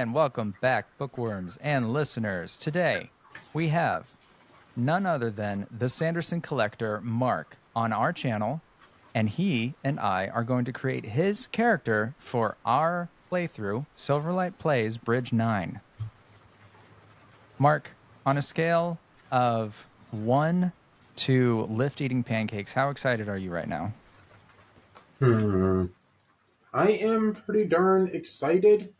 And welcome back, bookworms and listeners. Today, we have none other than the Sanderson collector, Mark, on our channel, and he and I are going to create his character for our playthrough, Silverlight Plays Bridge 9. Mark, on a scale of 1 to lift eating pancakes, how excited are you right now? I am pretty darn excited.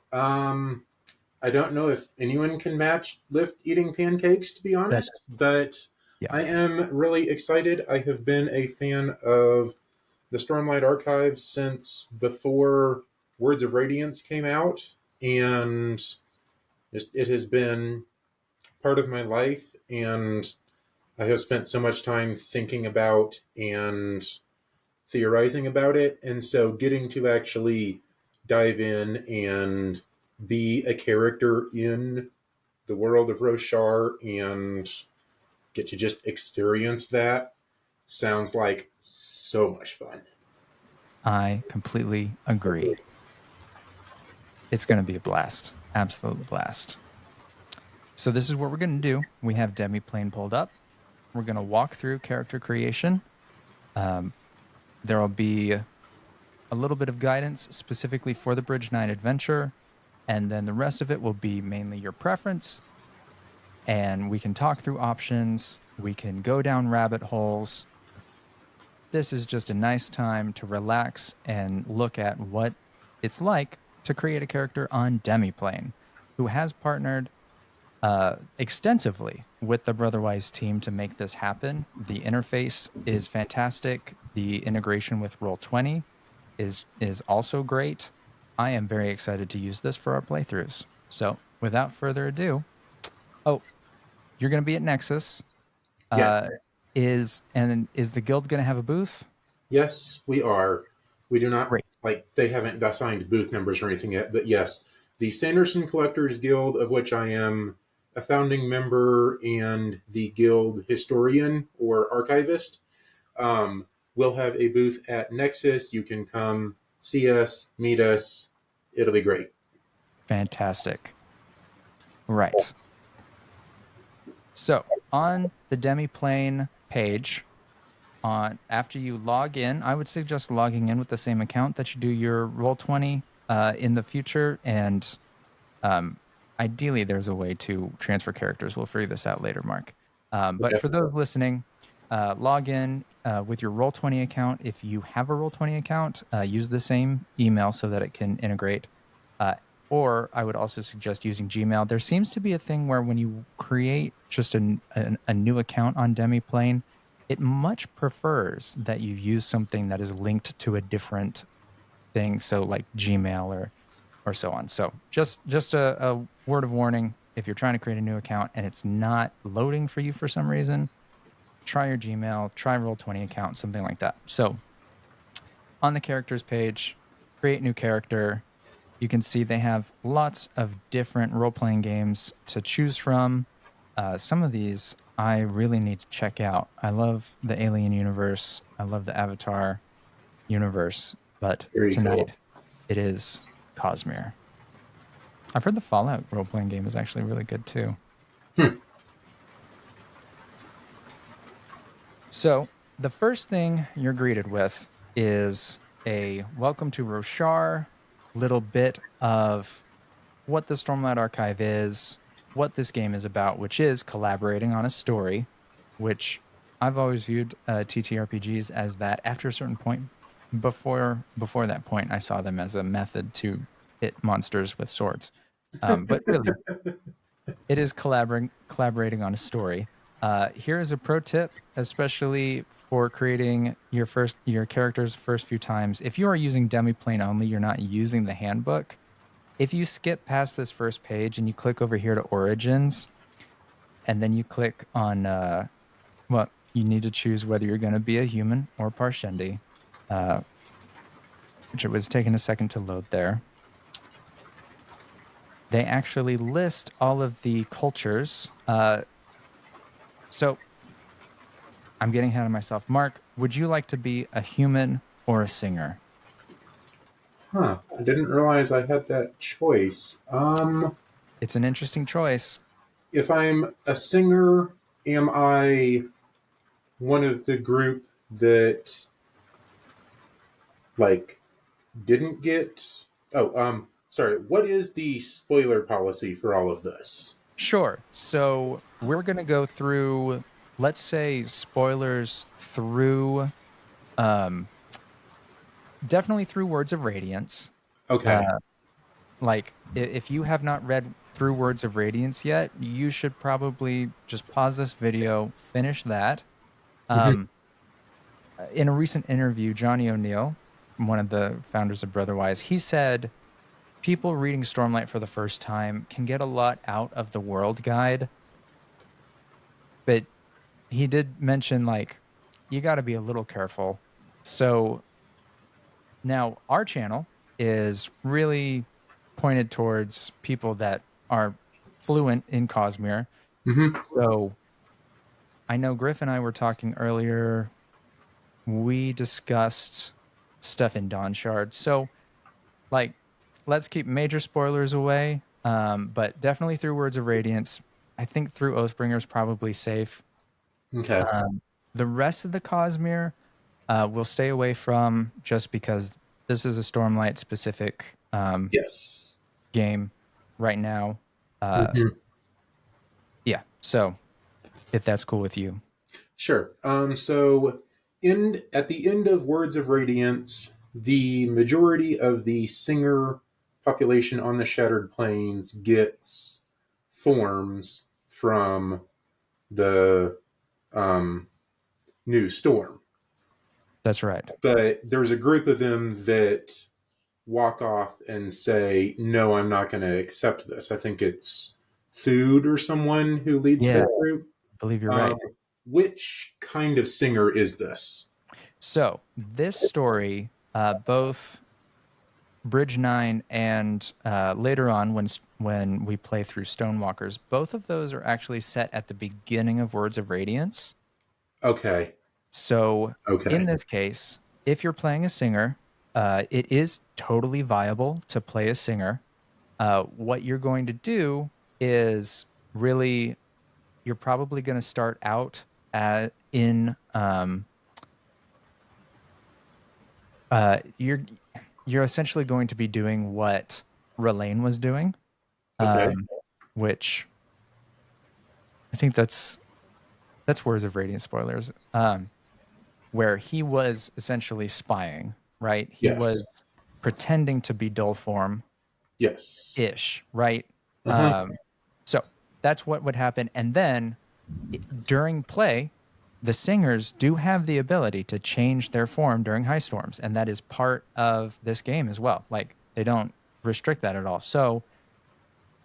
I don't know if anyone can match Lift eating pancakes, to be That honest, but Yeah. I am really excited. I have been a fan of the Stormlight Archives since before Words of Radiance came out, and it has been part of my life, and I have spent so much time thinking about and theorizing about it, and so getting to actually dive in and be a character in the world of Roshar and get to just experience that sounds like so much fun. I completely agree. It's going to be a blast. Absolute blast. So this is what we're going to do. We have Demiplane pulled up. We're going to walk through character creation. There will be a little bit of guidance specifically for the Bridge 9 adventure, and then the rest of it will be mainly your preference. And we can talk through options. We can go down rabbit holes. This is just a nice time to relax and look at what it's like to create a character on Demiplane, who has partnered extensively with the Brotherwise team to make this happen. The interface is fantastic. The integration with Roll20 is also great. I am very excited to use this for our playthroughs. So, without further ado, oh, you're going to be at Nexus. Yes, Uh, is the guild going to have a booth? yes, we are. We do not Great. like they haven't assigned booth numbers or anything yet, but yes, the Sanderson Collectors Guild, of which I am a founding member and the guild historian or archivist, um, we'll have a booth at Nexus. You can come see us, meet us. It'll be great. Fantastic. Right. So, on the Demiplane page, after you log in, I would suggest logging in with the same account that you do your Roll20 in the future, and um, ideally there's a way to transfer characters. We'll figure this out later, Mark. But Okay. for those listening, log in with your Roll20 account. If you have a Roll20 account, use the same email so that it can integrate. Uh, or I would also suggest using Gmail. There seems to be a thing where when you create just a new account on Demiplane, it much prefers that you use something that is linked to a different thing, so like Gmail or so on. So just a word of warning: if you're trying to create a new account and it's not loading for you for some reason, try your Gmail, try Roll20 account, something like that. So on the characters page, create new character. You can see they have lots of different role-playing games to choose from. Some of these I really need to check out. I love the Alien universe. I love the Avatar universe. But Very cool. tonight, it is Cosmere. I've heard the Fallout role-playing game is actually really good too. Hmm. So the first thing you're greeted with is a welcome to Roshar, little bit of what the Stormlight Archive is, what this game is about, which is collaborating on a story, which I've always viewed TTRPGs as that. After a certain point, before that point, I saw them as a method to hit monsters with swords. But really, it is collaborating on a story. Here is a pro tip, especially for creating your character's first few times. If you are using Demiplane only, you're not using the handbook. If you skip past this first page and you click over here to Origins, and then you click on, well, you need to choose whether you're going to be a human or Parshendi, uh, which it was taking a second to load there. They actually list all of the cultures. So I'm getting ahead of myself. Mark, would you like to be a human or a singer? Huh. I didn't realize I had that choice. It's an interesting choice. If I'm a singer, am I one of the group that like didn't get? Oh, sorry. What is the spoiler policy for all of this? Sure. So we're going to go through, let's say, spoilers through, um, definitely through Words of Radiance. Okay. Uh, like, if you have not read through Words of Radiance yet, you should probably just pause this video, finish that. Hmm. Um, in a recent interview, Johnny O'Neill, one of the founders of Brotherwise, he said people reading Stormlight for the first time can get a lot out of the world guide, but he did mention like you got to be a little careful. So now our channel is really pointed towards people that are fluent in Cosmere. Hmm. So I know Griff and I were talking earlier. We discussed stuff in Dawn Shard. So like let's keep major spoilers away. But definitely through Words of Radiance. I think through Oathbringer is probably safe. Okay. Um, the rest of the Cosmere we'll stay away from just because this is a Stormlight specific Yes. game right now. Uh, Hmm. yeah, so if that's cool with you. Sure. So, in at the end of Words of Radiance, the majority of the singer population on the Shattered Plains gets forms from the um, new storm. That's right. But there's a group of them that walk off and say, "No, I'm not going to accept this." I think it's Food or someone who leads Yeah, that I group. believe you're Um, right. which kind of singer is this? So this story, both Bridge 9 and later on when we play through Stonewalkers, both of those are actually set at the beginning of Words of Radiance. Okay. So in Okay. this case, if you're playing a singer, it is totally viable to play a singer. What you're going to do is really, you're probably going to start out in you're essentially going to be doing what Relaine was doing, Okay. um, which I think that's Words of Radiant spoilers. Where he was essentially spying, right? He Yes. was pretending to be dull form Yes. ish, right? Uh huh. Um, so that's what would happen. And then during play, the singers do have the ability to change their form during high storms, and that is part of this game as well. Like they don't restrict that at all. So,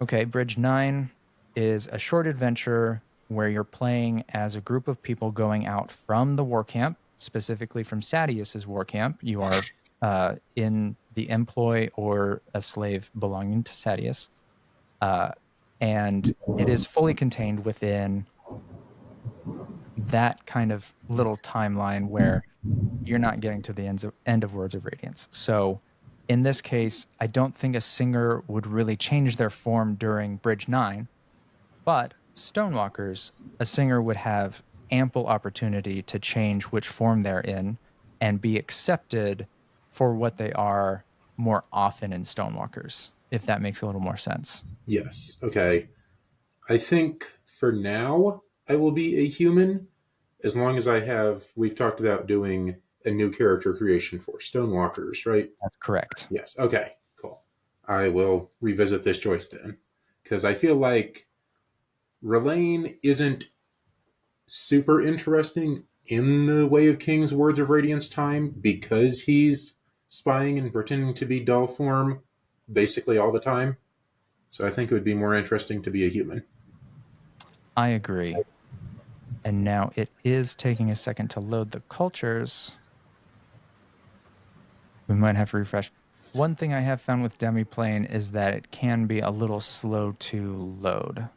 okay, Bridge 9 is a short adventure where you're playing as a group of people going out from the war camp, specifically from Sadius's war camp. You are in the employ or a slave belonging to Sadius. Uh, and it is fully contained within that kind of little timeline where you're not getting to the end of Words of Radiance. So in this case, I don't think a singer would really change their form during Bridge 9, but Stonewalkers, a singer would have ample opportunity to change which form they're in and be accepted for what they are more often in Stonewalkers, if that makes a little more sense. Yes. Okay. I think for now I will be a human as long as I have. We've talked about doing a new character creation for Stonewalkers, right? That's correct. Yes. Okay. Cool. I will revisit this choice then, because I feel like Relaine isn't super interesting in the Way of Kings Words of Radiance time because he's spying and pretending to be dull form basically all the time. So I think it would be more interesting to be a human. I agree. And now it is taking a second to load the cultures. We might have to refresh. One thing I have found with Demiplane is that it can be a little slow to load.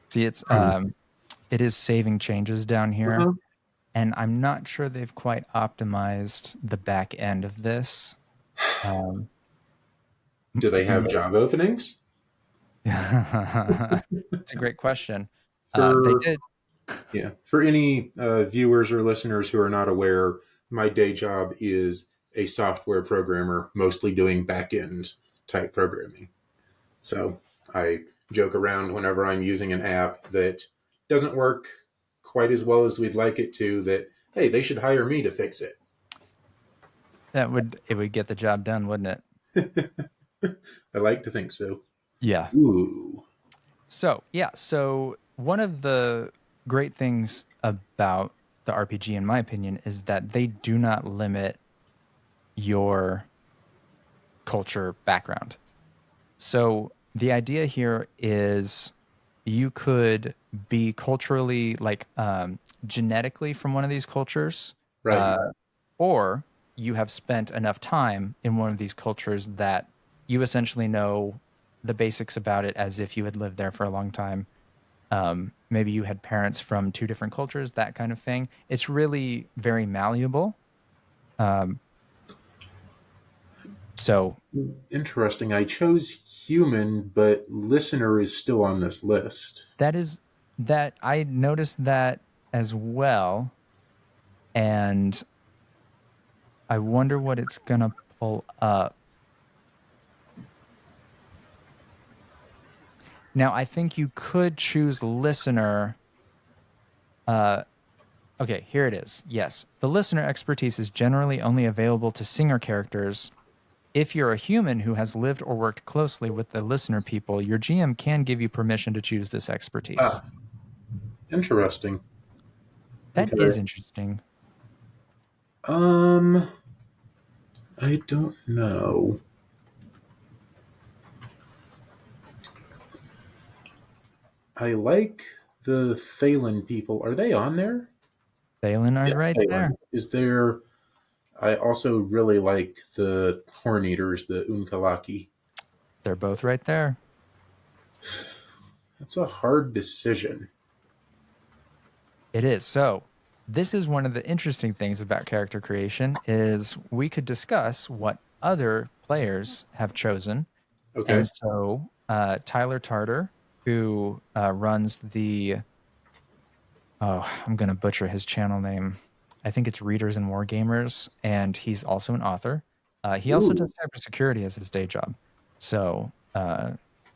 See, it is saving changes down here, Uh-huh. and I'm not sure they've quite optimized the back end of this. Um, Do they have job openings? It's a great question. They For did. Yeah, for any viewers or listeners who are not aware, my day job is a software programmer, mostly doing back end type programming. So I joke around whenever I'm using an app that doesn't work quite as well as we'd like it to, that, hey, they should hire me to fix it. It would get the job done, wouldn't it? I like to think so. Yeah. Ooh. So, yeah, so one of the great things about the RPG, in my opinion, is that they do not limit your culture background. So, the idea here is you could be culturally, like genetically from one of these cultures, Right. uh, or you have spent enough time in one of these cultures that you essentially know the basics about it as if you had lived there for a long time. Maybe you had parents from two different cultures, that kind of thing. It's really very malleable. Um, so Interesting. I chose human, but listener is still on this list. that is that I noticed that as well, and I wonder what it's gonna pull up. Now, I think you could choose listener. Uh, okay, here it is. Yes, the listener expertise is generally only available to singer characters. If you're a human who has lived or worked closely with the listener people, your GM can give you permission to choose this expertise. Ah, interesting. That Okay. is interesting. Um, I don't know. I like the Thalen people. Are they on there? Thalen are Yeah, right Thalen. there. Is there? I also really like the Horn Eaters, the Unkalaki. They're both right there. That's a hard decision. It is. So, this is one of the interesting things about character creation is we could discuss what other players have chosen. Okay. And so, Tyler Tartar, who runs the oh, I'm going to butcher his channel name. I think it's Readers and Wargamers, and he's also an author. He also Ooh. does cybersecurity as his day job. So,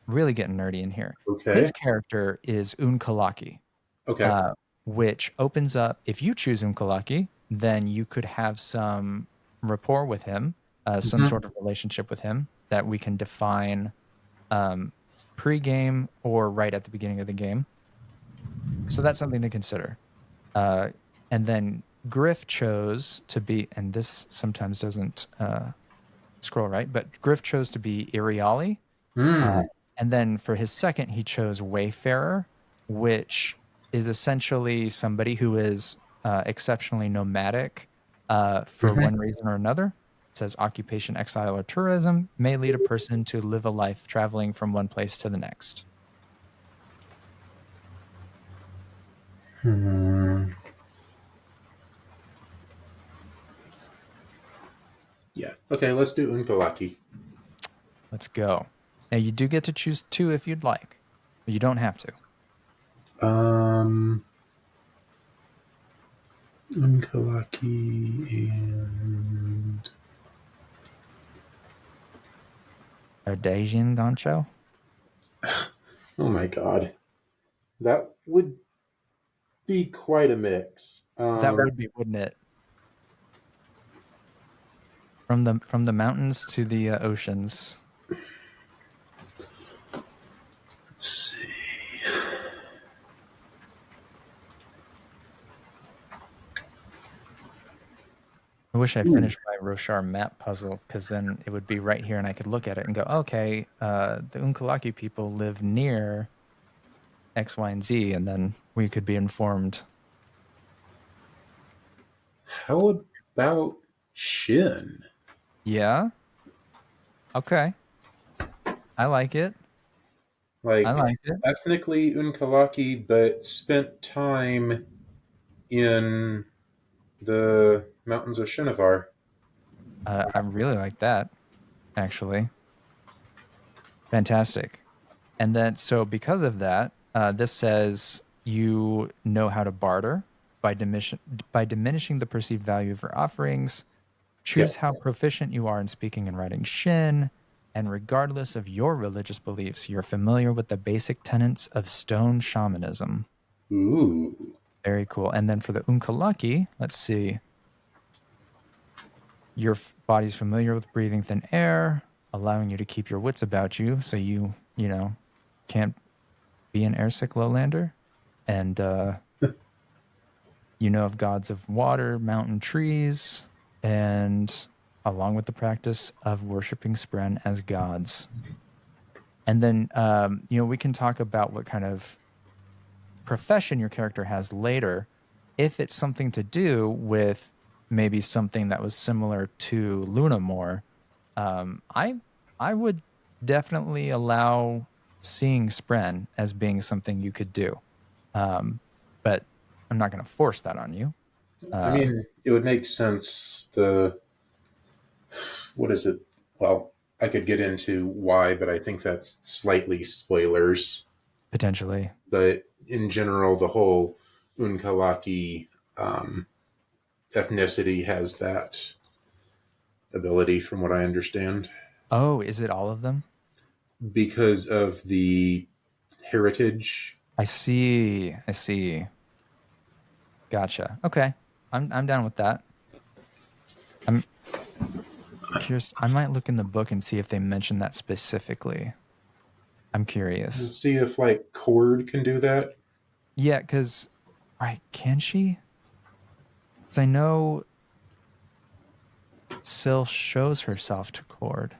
really getting nerdy in here. Okay. His character is Unkalaki, Okay. uh, which opens up, if you choose Unkalaki, then you could have some rapport with him, some Mhm. sort of relationship with him that we can define um, pre-game or right at the beginning of the game. So that's something to consider. Uh, and then Griff chose to be, and this sometimes doesn't scroll right, but Griff chose to be Iriali. Uh, Hmm. and then for his second, he chose Wayfarer, which is essentially somebody who is exceptionally nomadic for Mhm. one reason or another. It says occupation, exile, or tourism may lead a person to live a life traveling from one place to the next. Hmm. Yeah. Okay. Let's do Unkalaki. Let's go. Now, you do get to choose two if you'd like, but you don't have to. Um, Unkalaki and Ardasian Goncho? oh my god, that would be quite a mix. That would be, wouldn't it? From the mountains to the oceans. Let's see. I wish I Ooh. finished my Roshar map puzzle because then it would be right here and I could look at it and go, okay, the Unkalaki people live near X, Y, and Z, and then we could be informed. How about Shin? Yeah, okay, I like it. I Like like it. ethnically Unkalaki, but spent time in the mountains of Shinovar. I really like that, actually. Fantastic. And then, so because of that, this says you know how to barter by diminishing the perceived value of your offerings. Yeah. Choose how proficient you are in speaking and writing Shin, and regardless of your religious beliefs, you're familiar with the basic tenets of stone shamanism. Ooh. Very cool. And then for the Unkalaki, let's see. Your body's familiar with breathing thin air, allowing you to keep your wits about you, so you can't be an airsick lowlander. And you know of gods of water, mountain, trees, and along with the practice of worshiping Spren as gods. And then, we can talk about what kind of profession your character has later, if it's something to do with maybe something that was similar to Lunamore. I would definitely allow seeing Spren as being something you could do, um, but I'm not going to force that on you. I Uh, mean, it would make sense. What is it? Well, I could get into why, but I think that's slightly spoilers. Potentially. But in general, the whole Unkalaki um, ethnicity has that ability, from what I understand, Oh, is it all of them? because of the heritage. I see. I see. Gotcha. Okay. I'm down with that. I'm curious. I might look in the book and see if they mention that specifically. I'm curious. See if like Cord can do that. Yeah, because right, can she? Because I know Syl shows herself to Cord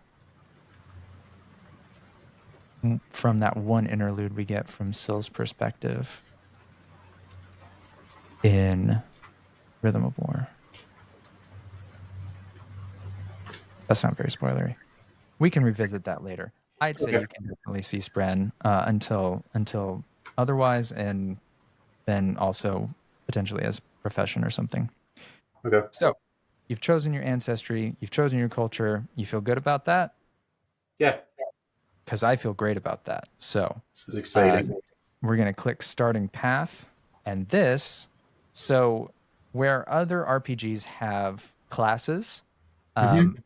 from that one interlude we get from Syl's perspective in Rhythm of War. That's not very spoilery. We can revisit that later. I'd say Okay. you can definitely see Spren until otherwise, and then also potentially as profession or something. Okay. So you've chosen your ancestry, you've chosen your culture. You feel good about that? Yeah. Because I feel great about that. So This is uh, exciting. we're going to click starting path. And this, so where other RPGs have classes, Mm-hmm. um,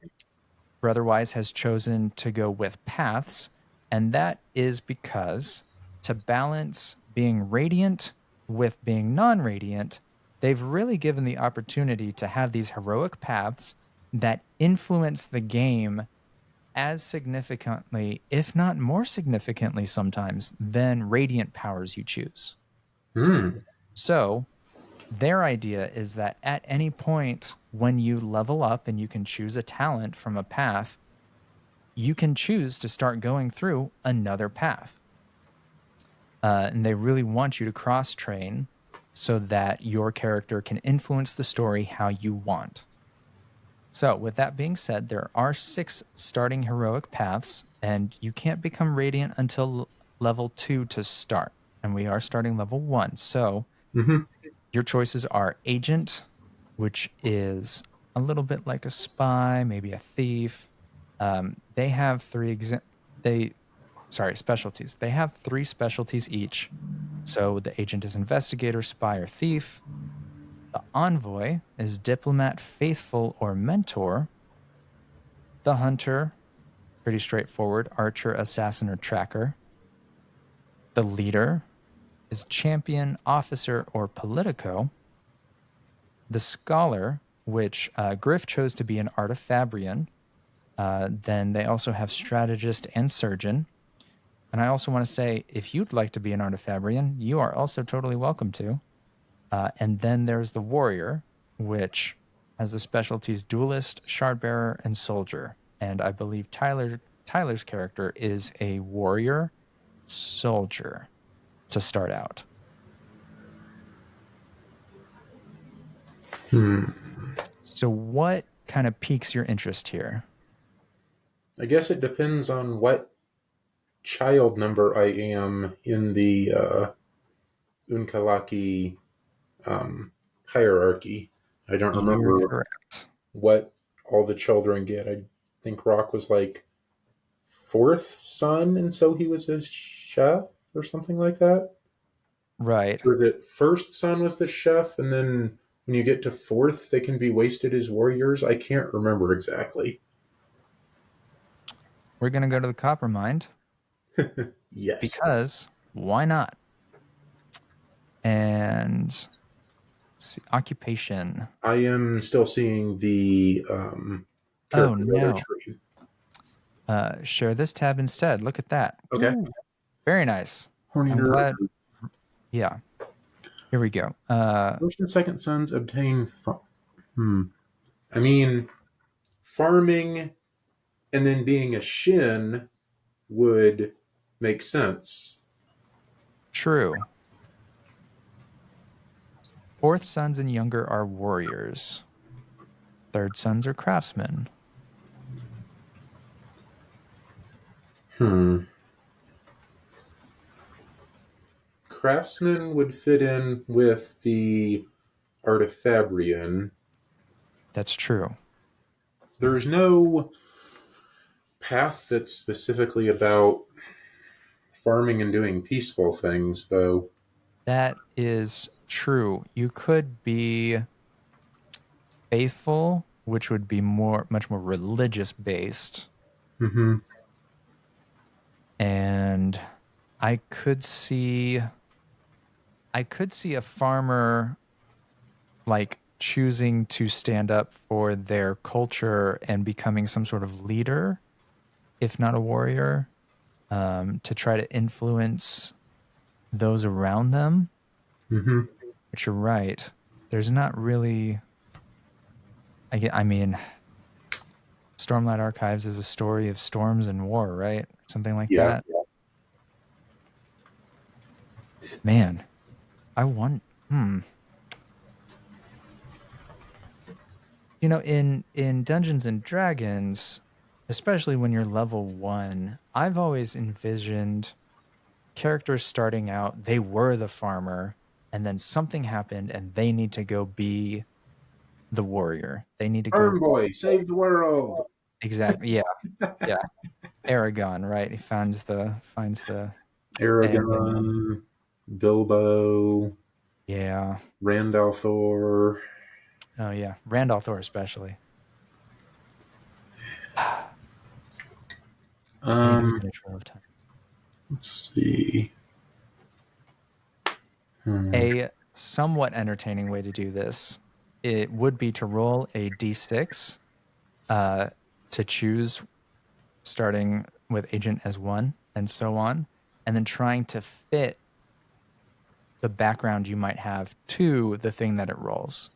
Brotherwise has chosen to go with paths. And that is because to balance being radiant with being non radiant, they've really given the opportunity to have these heroic paths that influence the game as significantly, if not more significantly sometimes, than radiant powers you choose. Hmm. So, their idea is that at any point when you level up and you can choose a talent from a path, you can choose to start going through another path. And they really want you to cross train so that your character can influence the story how you want. So, with that being said, there are 6 starting heroic paths, and you can't become radiant until level 2 to start. And we are starting level 1. So, Mm-hmm. your choices are agent, which is a little bit like a spy, maybe a thief. They have they specialties. They have 3 specialties each. So the agent is investigator, spy, or thief. The envoy is diplomat, faithful, or mentor. The hunter, pretty straightforward, archer, assassin, or tracker. The leader is champion, officer, or politico. The scholar, which Griff chose to be an artifabrian. Then they also have strategist and surgeon. And I also want to say, if you'd like to be an artifabrian, you are also totally welcome to. And then there's the warrior, which has the specialties duelist, shardbearer, and soldier. And I believe Tyler's character is a warrior soldier to start out. Hmm. So what kind of piques your interest here? I guess it depends on what child number I am in the Unkalaki um, hierarchy. I don't You are remember correct. what all the children get. I think Rock was like fourth son, and so he was a chef or something like that. Right. Or that first son was the chef, and then when you get to fourth, they can be wasted as warriors. I can't remember exactly. We're going to go to the copper mine Yes, because why not? And let's see, occupation. I am still seeing the Oh character builder no. screen. Share this tab instead. Look at that. Okay, Ooh, very nice. horny I'm nerd. glad. Yeah. Here we go. First and second sons obtain. I mean, farming and then being a shin would make sense. True. Fourth sons and younger are warriors. Third sons are craftsmen. Hmm. Craftsman would fit in with the Artifabrian. That's true. There's no path that's specifically about farming and doing peaceful things, though. That is true. You could be faithful, which would be much more religious based. Mm-hmm. And I could see I could see a farmer like choosing to stand up for their culture and becoming some sort of leader, if not a warrior, to try to influence those around them. Mm-hmm. But you're right. There's not really. I mean, Stormlight Archives is a story of storms and war, right? Something like Yeah. that. Man, I want. Hmm. You know, in Dungeons and Dragons, especially when you're level 1, I've always envisioned characters starting out, they were the farmer, and then something happened and they need to go be the warrior. They need to Farm go boy, save the world. exactly. Yeah, yeah. Aragon, right? He finds the and Aragon, Bilbo, yeah. Randalthor. Oh yeah. Randall Thor especially. Maybe Um, Ritual of Time. let's see. Hmm. A somewhat entertaining way to do this, it would be to roll a d6 uh, to choose starting with agent as one and so on, and then trying to fit the background you might have to the thing that it rolls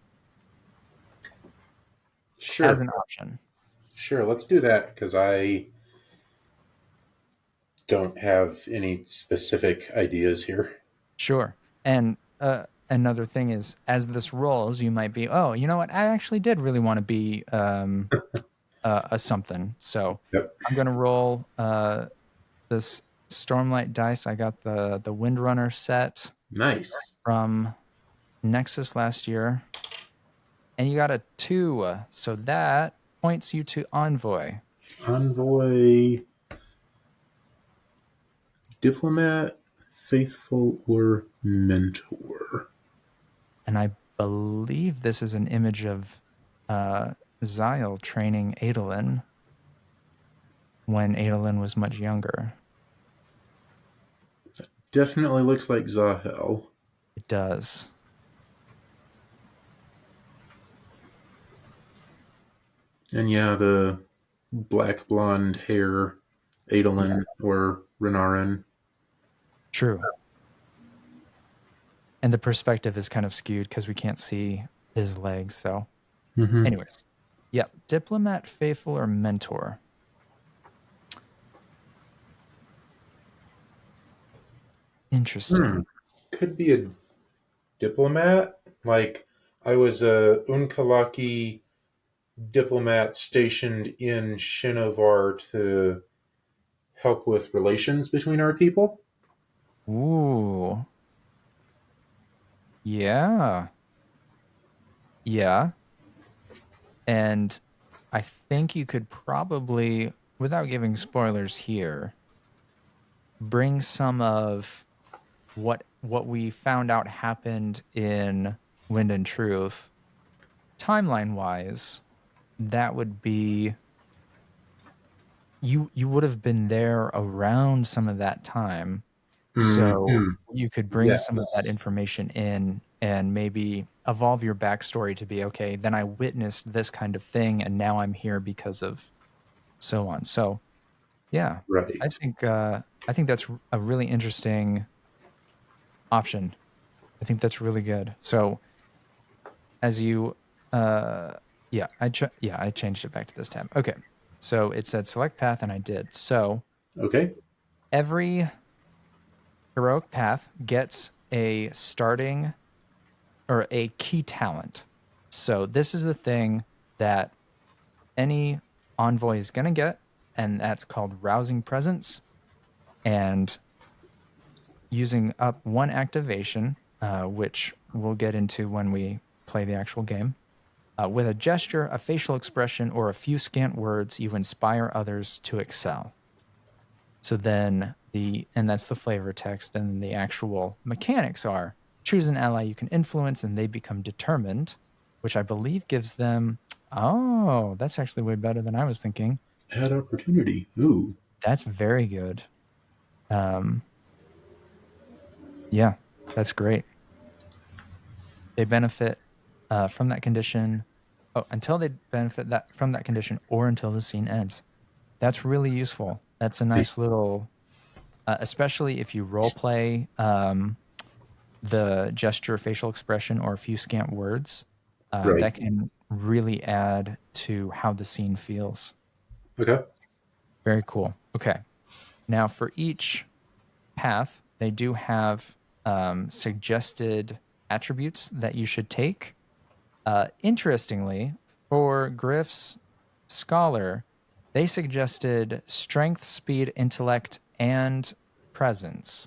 as Sure, an option. sure. Let's do that because I don't have any specific ideas here. Sure. And another thing is, as this rolls, you might be, oh, you know what? I actually did really want to be a something. So Yep. I'm going to roll this Stormlight dice. I got the Windrunner set Nice. from Nexus last year, and you got a 2, so that points you to Envoy. Envoy, diplomat, faithful, or mentor. And I believe this is an image of Zyle training Adolin when Adolin was much younger. Definitely looks like Zahel. It does. And yeah, the black blonde hair, Yeah, Adolin or Renarin. true. And the perspective is kind of skewed because we can't see his legs. So, Mm-hmm. anyways, yep. Diplomat, faithful, or mentor. Hmm. Interesting. Could be a diplomat. Like, I was a Unkalaki diplomat stationed in Shinovar to help with relations between our people. Ooh, yeah, yeah. And I think you could probably. without giving spoilers here, bring some of what we found out happened in Wind and Truth timeline wise. That would be you would have been there around some of that time, so Hmm. you could bring some of that Yes. information in and maybe evolve your backstory to be okay, then I witnessed this kind of thing and now I'm here because of so on. So yeah, I Right. think I think that's a really interesting option. I think that's really good. So as you uh yeah, I changed it back to this tab. Okay. So it said select path and I did. So Okay. every heroic path gets a starting or a key talent. So this is the thing that any envoy is going to get, and that's called rousing presence. And using up one activation, which we'll get into when we play the actual game, with a gesture, a facial expression, or a few scant words, you inspire others to excel. So then and that's the flavor text, and the actual mechanics are choose an ally you can influence and they become determined, which I believe gives them, oh, that's actually way better than I was thinking. Add opportunity. Ooh. That's very good. Um, yeah, that's great. They benefit from that condition. Oh, until they benefit that from that condition or until the scene ends. That's really useful. That's a I- nice little, especially if you role play the gesture, facial expression, or a few scant words. Right. That can really add to how the scene feels. Okay. Very cool. Okay. Now, for each path, they do have suggested attributes that you should take. Interestingly, for Griff's Scholar, they suggested strength, speed, intellect, and presence.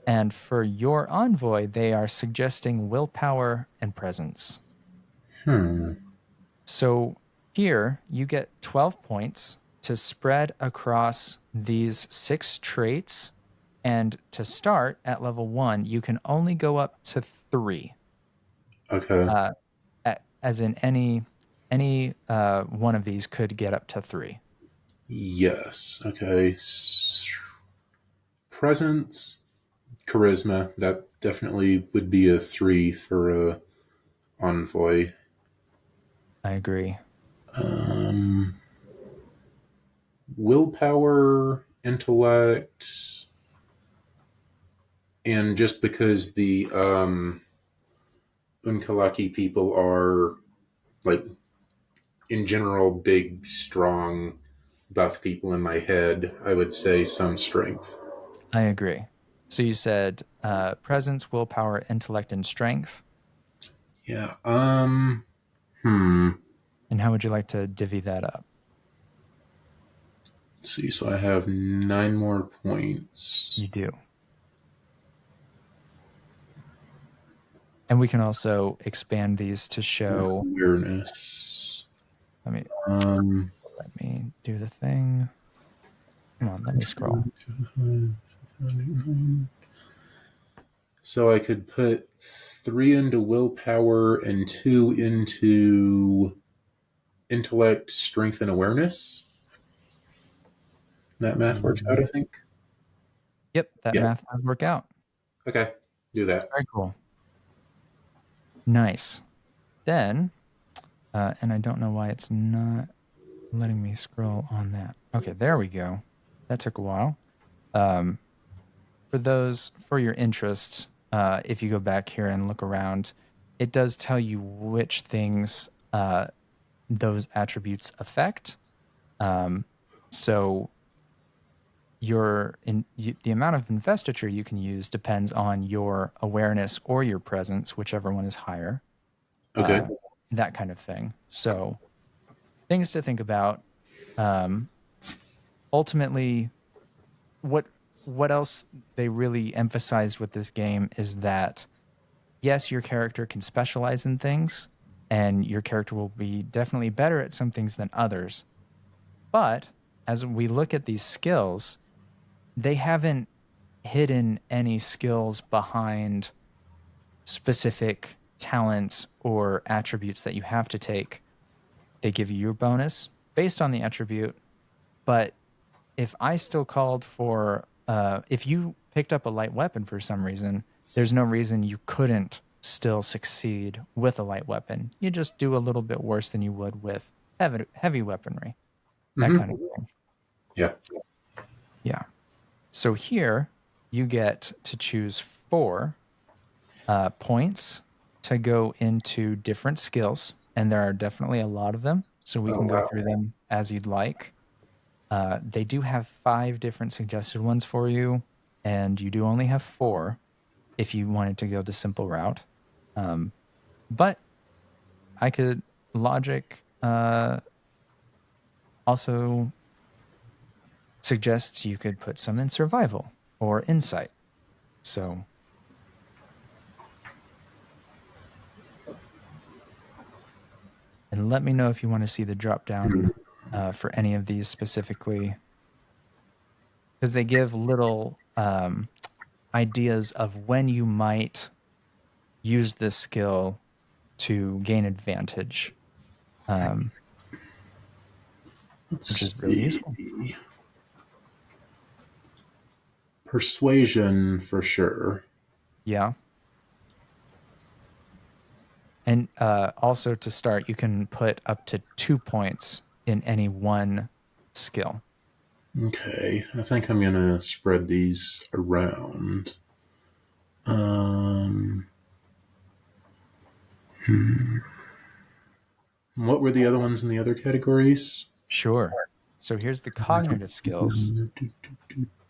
And for your envoy, they are suggesting willpower and presence. Hmm. So here you get 12 points to spread across these six traits. And to start at level one, you can only go up to three. Okay. Uh, as in any one of these could get up to three. Yes. Okay. Presence, charisma. That definitely would be a 3 for a envoy. I agree. Um, willpower, intellect, and just because the Unkalaki people are like in general big, strong, buff people in my head, I would say some strength. I agree. So you said presence, willpower, intellect, and strength. Yeah. Hmm. And how would you like to divvy that up? Let's see. So I have 9 more points. You do. And we can also expand these to show. Awareness. Let me Um. let me do the thing. Come on, let me scroll. So I could put 3 into willpower and 2 into intellect, strength, and awareness. That math works out, I Mhm. think. Yep, that Yeah. math does work out. Okay. Do that. Very cool. Nice. Then, and I don't know why it's not letting me scroll on that. Okay, there we go. That took a while. Um, for your interest, if you go back here and look around, it does tell you which things those attributes affect. Um, so the amount of investiture you can use depends on your awareness or your presence, whichever one is higher. Okay. Uh, that kind of thing. So things to think about. Um, ultimately, what what else they really emphasized with this game is that yes, your character can specialize in things, and your character will be definitely better at some things than others. But as we look at these skills, they haven't hidden any skills behind specific talents or attributes that you have to take. They give you your bonus based on the attribute, but if I still called for, if you picked up a light weapon for some reason, there's no reason you couldn't still succeed with a light weapon. You just do a little bit worse than you would with heavy weaponry, that kind Hmm. of thing. Yeah. Yeah. So here you get to choose four points to go into different skills, and there are definitely a lot of them. So we Oh can go wow. through them as you'd like. They do have five different suggested ones for you, and you do only have four if you wanted to go the simple route. Um, but I could logic also suggests you could put some in survival or insight. So, and let me know if you want to see the drop down for any of these specifically, because they give little ideas of when you might use this skill to gain advantage, um, which Let's is really see. useful. Persuasion for sure. Yeah. And also to start, you can put up to 2 points in any one skill. Okay, I think I'm gonna spread these around. Um, what were the other ones in the other categories? Sure. So here's the cognitive skills,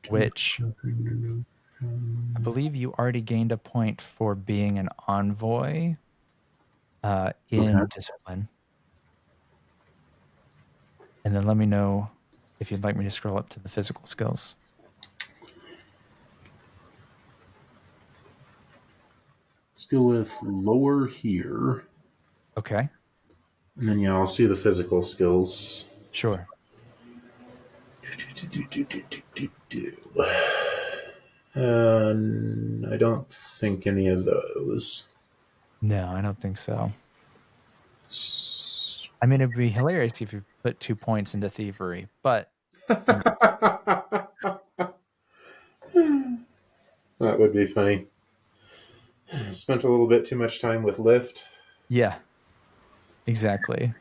which I believe you already gained a point for being an envoy Okay. in discipline. And then let me know if you'd like me to scroll up to the physical skills. Let's go with lower here. Okay, And then, yeah, I'll see the physical skills. sure. I don't think any of those. No, I don't think so. I mean, it'd be hilarious if you put 2 points into thievery, but I mean, That would be funny. Spent a little bit too much time with Lyft. yeah, exactly.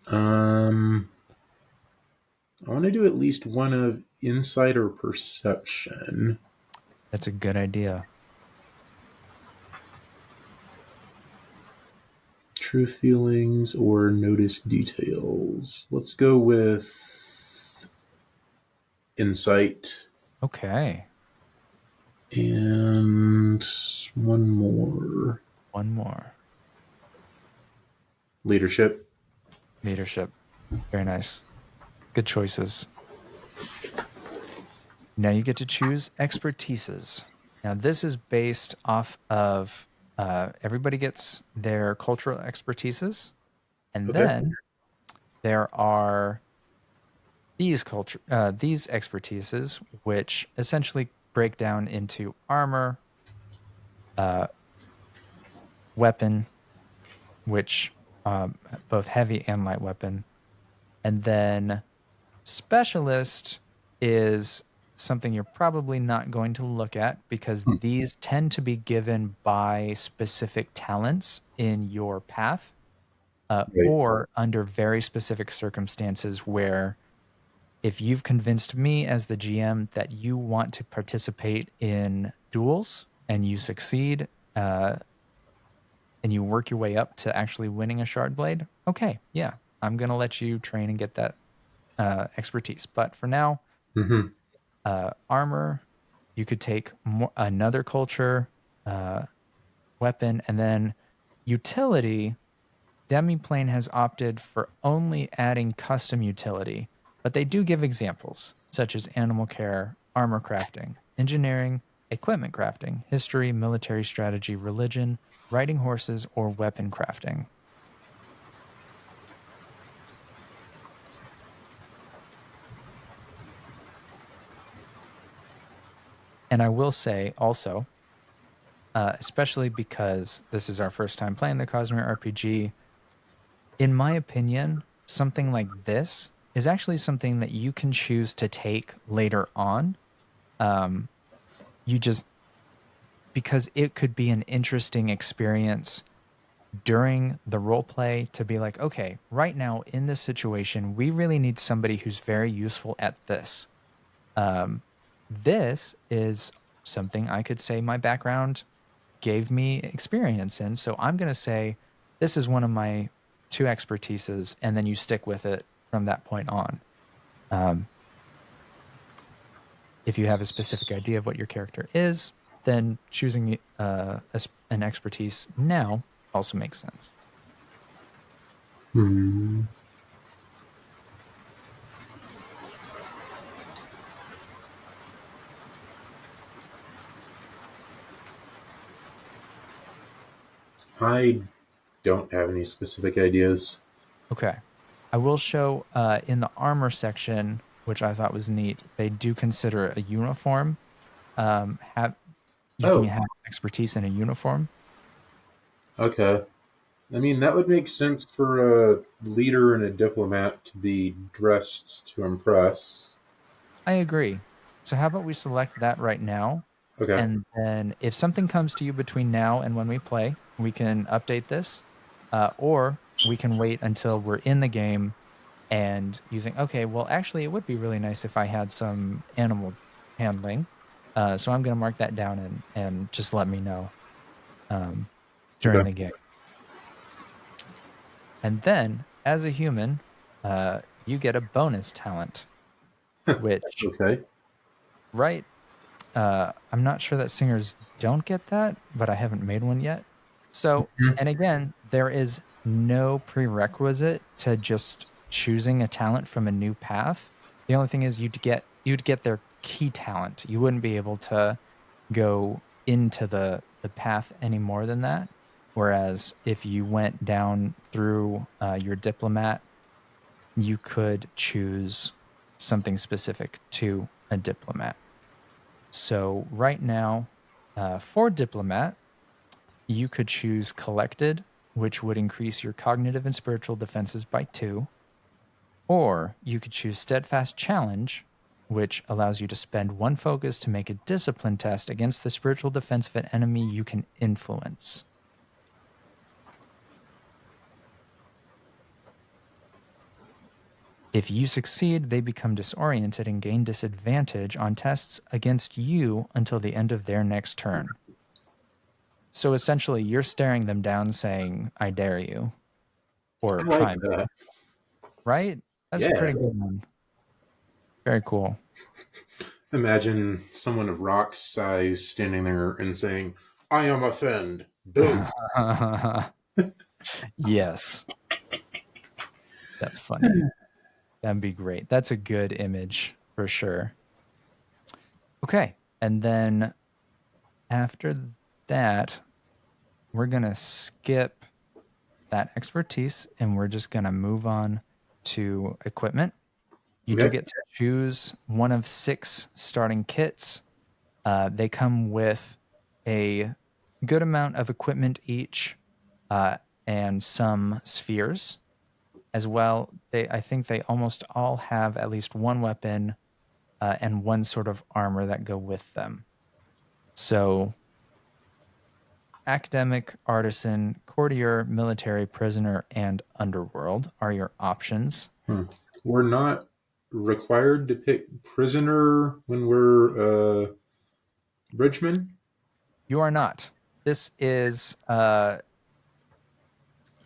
Um, I want to do at least one of insight or perception. That's a good idea. True feelings or notice details. Let's go with insight Okay, and one more. one more. Leadership. Leadership. Very nice. Good choices. Now you get to choose expertises. Now, this is based off of everybody gets their cultural expertises, and Okay. then there are these expertises, which essentially break down into armor, uh, weapon, which both heavy and light weapon, and then specialist is something you're probably not going to look at because Hmm. these tend to be given by specific talents in your path Right. or under very specific circumstances where if you've convinced me as the GM that you want to participate in duels and you succeed uh, and you work your way up to actually winning a shard blade, okay, yeah, I'm going to let you train and get that expertise. But for now, Mm-hmm. armor, you could take another culture, uh, weapon, and then utility. Demiplane has opted for only adding custom utility, but they do give examples such as animal care, armor crafting, engineering, equipment crafting, history, military strategy, religion, riding horses, or weapon crafting. And I will say also, especially because this is our first time playing the Cosmere RPG, in my opinion, something like this is actually something that you can choose to take later on. Um, you just because it could be an interesting experience during the role play to be like, okay, right now in this situation, we really need somebody who's very useful at this. Um, this is something I could say my background gave me experience in. So I'm going to say this is one of my two expertises, and then you stick with it from that point on. Um, if you have a specific idea of what your character is, then choosing an expertise now also makes sense. Hmm. I don't have any specific ideas. Okay. I will show in the armor section, which I thought was neat, they do consider a uniform. Have you can Oh, have expertise in a uniform. okay. I mean, that would make sense for a leader and a diplomat to be dressed to impress. I agree. So how about we select that right now? Okay. And then if something comes to you between now and when we play, we can update this. Or we can wait until we're in the game and you think, okay, well, actually, it would be really nice if I had some animal handling. So I'm going to mark that down and just let me know um, during Okay. the game. And then, as a human, you get a bonus talent, which, Okay. right, I'm not sure that singers don't get that, but I haven't made one yet. So, Mhm. and again, there is no prerequisite to just choosing a talent from a new path. The only thing is you'd get their key talent. You wouldn't be able to go into the path any more than that. Whereas if you went down through your diplomat, you could choose something specific to a diplomat. So right now, for diplomat, you could choose collected, which would increase your cognitive and spiritual defenses by 2, or you could choose steadfast challenge, which allows you to spend 1 focus to make a discipline test against the spiritual defense of an enemy you can influence. If you succeed, they become disoriented and gain disadvantage on tests against you until the end of their next turn. So essentially, you're staring them down saying, I dare you, I or like try me, that. right? That's a Yeah. pretty good one. Very cool. Imagine someone of Rock's size standing there and saying, I am offend. Boom. Yes, that's funny. That'd be great. That's a good image for sure. Okay. And then after that, we're going to skip that expertise and we're just going to move on to equipment. You do Okay. get to choose one of 6 starting kits. They come with a good amount of equipment each, uh, and some spheres as well. I think they almost all have at least one weapon and one sort of armor that go with them. So, academic, artisan, courtier, military, prisoner, and underworld are your options. Hmm. We're not required to pick prisoner when we're bridgemen. You are not. This is, you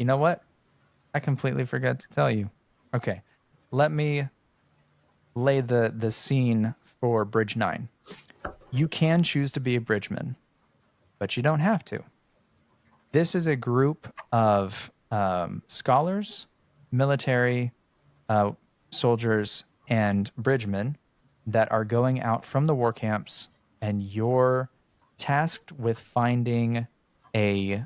know what? I completely forgot to tell you. Okay, let me lay the scene for Bridge 9. You can choose to be a bridgeman, but you don't have to. This is a group of scholars, military, uh, soldiers, and bridgemen that are going out from the war camps, and you're tasked with finding a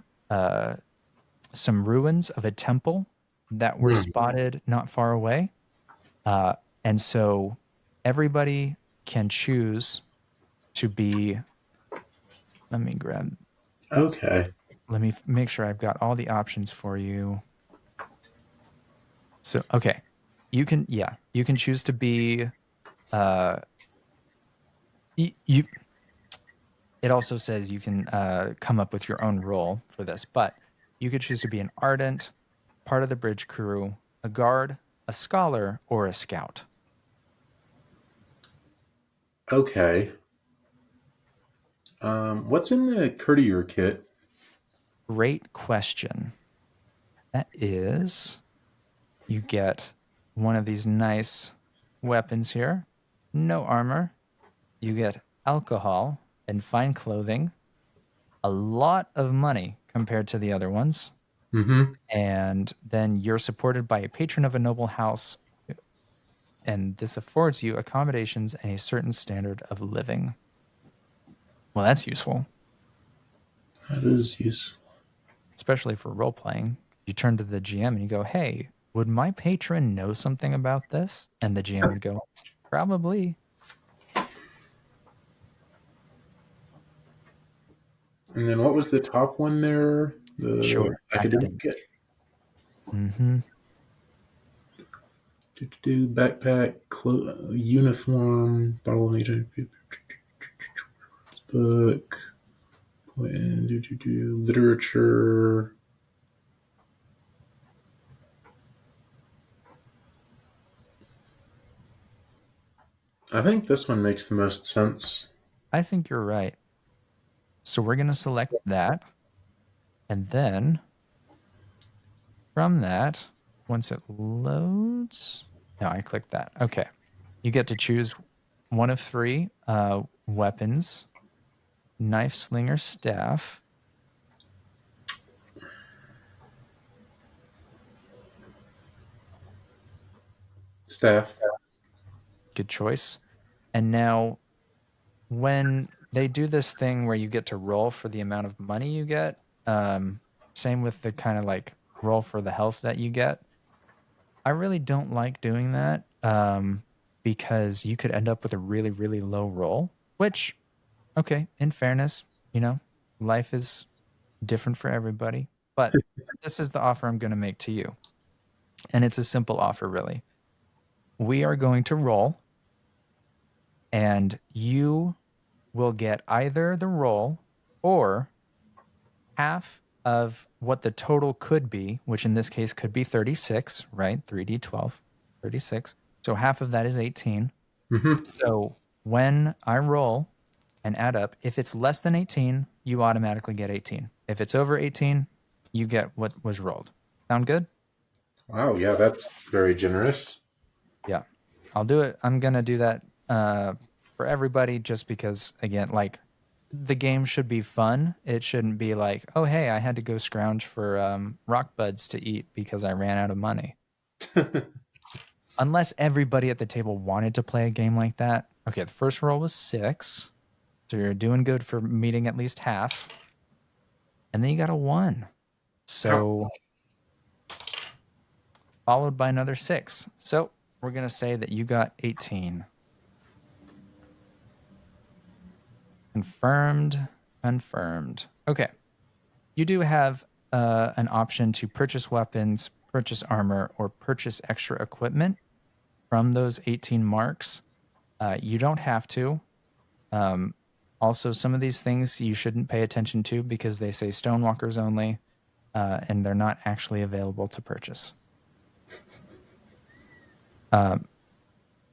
some ruins of a temple that were Hmm. spotted not far away. Uh, and so everybody can choose. to be, let me grab, Okay. let me make sure I've got all the options for you. So, okay. You can choose to be, uh, you it also says you can come up with your own role for this, but you could choose to be an ardent, part of the bridge crew, a guard, a scholar, or a scout. Okay. What's in the courtier kit? Great question. That is, you get one of these nice weapons here, no armor. You get alcohol and fine clothing, a lot of money compared to the other ones. Mm-hmm. And then you're supported by a patron of a noble house, and this affords you accommodations and a certain standard of living. Well, that's useful, That is useful. especially for role playing. You turn to the GM and you go, "Hey, would my patron know something about this?" And the GM would go, "Probably." And then what was the top one there? The Sure, academic academic. kit? Mm-hmm. Backpack, uniform, bottle of nature, book, literature. I think this one makes the most sense. I think you're right. So we're going to select that. And then from that, once it loads, no, I clicked that. Okay. You get to choose one of three weapons: knife, sling, or staff. Staff. Good choice. And now, when they do this thing where you get to roll for the amount of money you get, um, same with the kind of like roll for the health that you get. I really don't like doing that because you could end up with a really, really low roll, which, okay, in fairness, you know, life is different for everybody. But this is the offer I'm going to make to you. And it's a simple offer, really. We are going to roll, and you will get either the roll or half of what the total could be, which in this case could be 36, right? 3d12, 36. So half of that is 18. Mm-hmm. So when I roll and add up, if it's less than 18, you automatically get 18. If it's over 18, you get what was rolled. Sound good? Wow, yeah, that's very generous. Yeah. I'll do it. I'm going to do that for everybody just because, again, like the game should be fun. It shouldn't be like, oh, hey, I had to go scrounge for rock buds to eat because I ran out of money. Unless everybody at the table wanted to play a game like that. Okay, the first roll was 6. So you're doing good for meeting at least half. And then you got a 1. How, So followed by another 6. So we're going to say that you got 18. Confirmed. Confirmed. Okay. You do have an option to purchase weapons, purchase armor, or purchase extra equipment from those 18 marks. You don't have to. Um, Also, some of these things you shouldn't pay attention to because they say stonewalkers only, and they're not actually available to purchase. Um,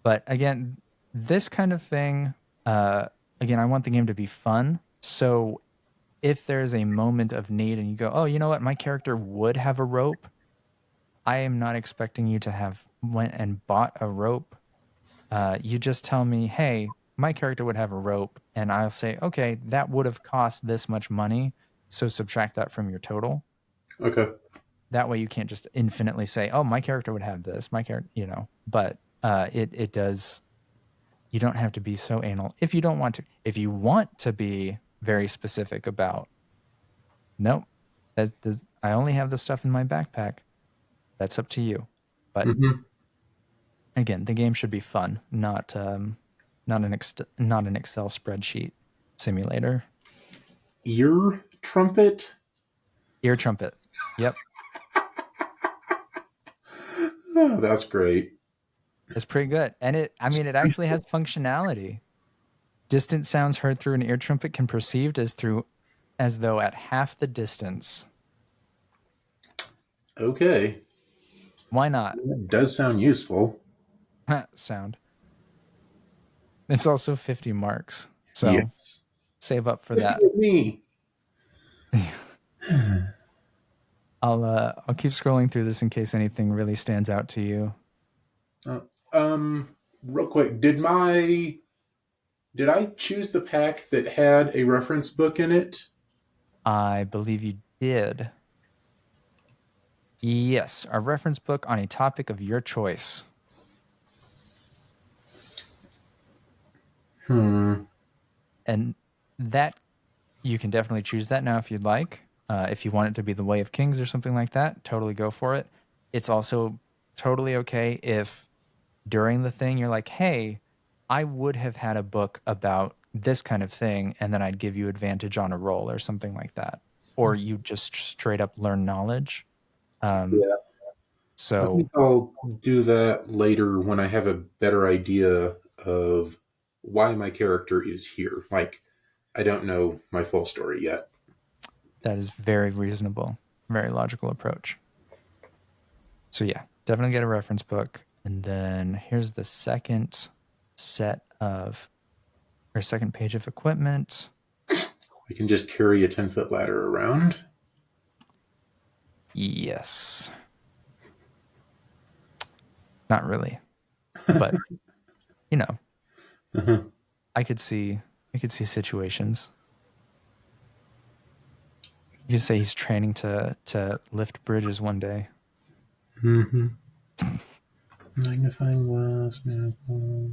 but again, this kind of thing, uh, again, I want the game to be fun. So if there's a moment of need and you go, oh, you know what, my character would have a rope, I am not expecting you to have went and bought a rope. You just tell me, hey, my character would have a rope, and I'll say, okay, that would have cost this much money, so subtract that from your total. okay. That way, you can't just infinitely say, oh, my character would have this, my character, you know. But it does. You don't have to be so anal if you don't want to. If you want to be very specific about, nope, I only have the stuff in my backpack. That's up to you. But Mm-hmm. again, the game should be fun, not not an Excel spreadsheet simulator. Ear trumpet? Ear trumpet. Yep. Oh, that's great. It's pretty good. And it actually has functionality. Distant sounds heard through an ear trumpet can perceived as though at half the distance. Okay. Why not? That does sound useful. Sound. It's also 50 marks. So Yes. save up for 50 that. of me. I'll keep scrolling through this in case anything really stands out to you. Uh, real quick, did I choose the pack that had a reference book in it? I believe you did. Yes, a reference book on a topic of your choice. Hmm. And that you can definitely choose that now if you'd like. If you want it to be the Way of Kings or something like that, totally go for it. It's also totally okay if during the thing you're like, hey, I would have had a book about this kind of thing, and then I'd give you advantage on a roll or something like that. Or you just straight up learn knowledge. Um, Yeah. I so think I'll do that later when I have a better idea of why my character is here. Like, I don't know my full story yet. that is very reasonable, very logical approach. So yeah, definitely get a reference book. And then here's the second set of or second page of equipment. I can just carry a 10-foot ladder around. Yes. Not really. But, you know, I could see I could see situations. You could say he's training to lift bridges one day. Mm-hmm. Magnifying glass, manacles.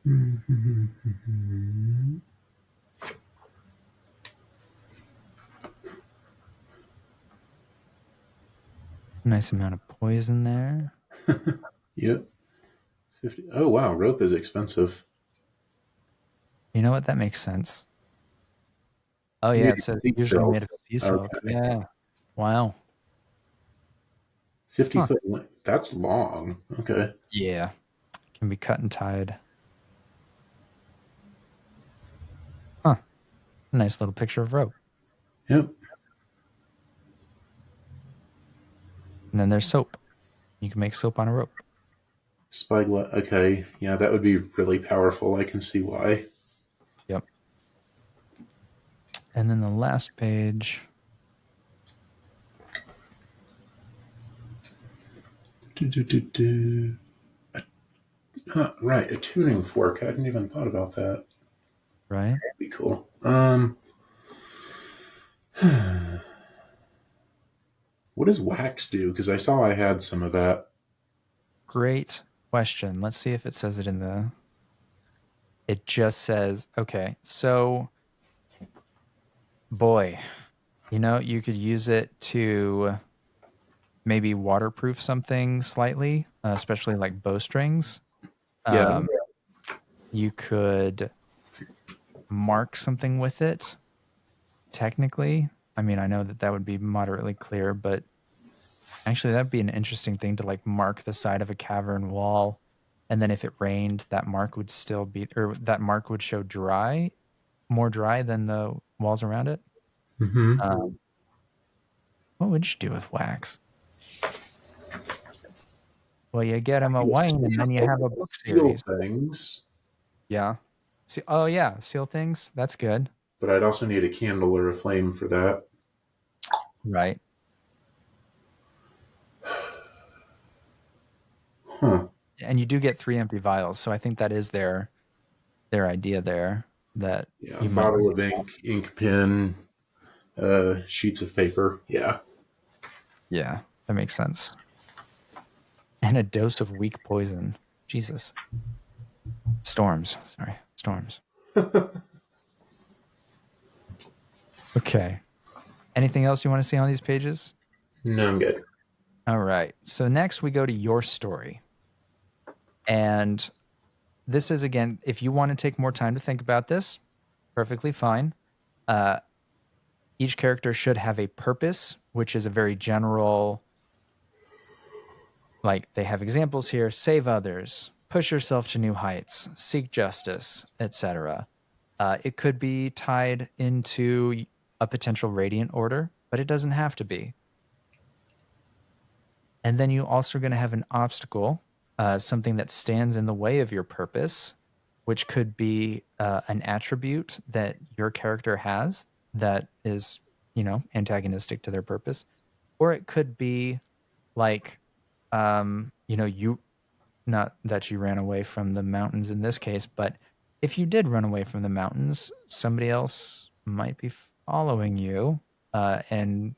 Mm-hmm. Nice amount of poison there. Yep. 50. Oh, wow. Rope is expensive. You know what? That makes sense. Oh You yeah, need it a says seat usually made shelf. of sea silk. Okay. Yeah. Wow. 50 Huh. foot. That's long. Okay. Yeah. Can be cut and tied. Huh. Nice little picture of rope. Yep. And then there's soap. You can make soap on a rope. Spyglass. Okay. Yeah, that would be really powerful. I can see why. Yep. And then the last page. Do, do, do, do. Right. A tuning fork. I hadn't even thought about that. Right? That'd be cool. What does wax do? Because I saw I had some of that. Great question. Let's see if it says it in the. It just says, okay, so boy, you could use it to maybe waterproof something slightly, especially like bowstrings. Yeah. Um, you could mark something with it, technically. I mean, I know that that would be moderately clear, but actually, that'd be an interesting thing to like mark the side of a cavern wall. And then if it rained, that mark would still be, or that mark would show dry, more dry than the walls around it. Mm-hmm. Um, what would you do with wax? Well, you get him a wine and then you have a book Seal series. things, Yeah. See, oh, yeah. Seal things. That's good. but I'd also need a candle or a flame for that. Right. Huh. And you do get 3 empty vials. So I think that is their idea there that Yeah. you might. Bottle of ink, ink pen, sheets of paper. Yeah. Yeah, that makes sense. And a dose of weak poison. Jesus. Storms. Sorry. Storms. Okay. Anything else you want to see on these pages? No, I'm good. All right. So next we go to your story. And this is again, if you want to take more time to think about this, perfectly fine. Uh, each character should have a purpose, which is a very general, like they have examples here: save others, push yourself to new heights, seek justice, etc. It could be tied into a potential radiant order, but it doesn't have to be. And then you also are going to have an obstacle, something that stands in the way of your purpose, which could be an attribute that your character has that is, antagonistic to their purpose. Or it could be like, you, not that you ran away from the mountains in this case, but if you did run away from the mountains, somebody else might be following you, and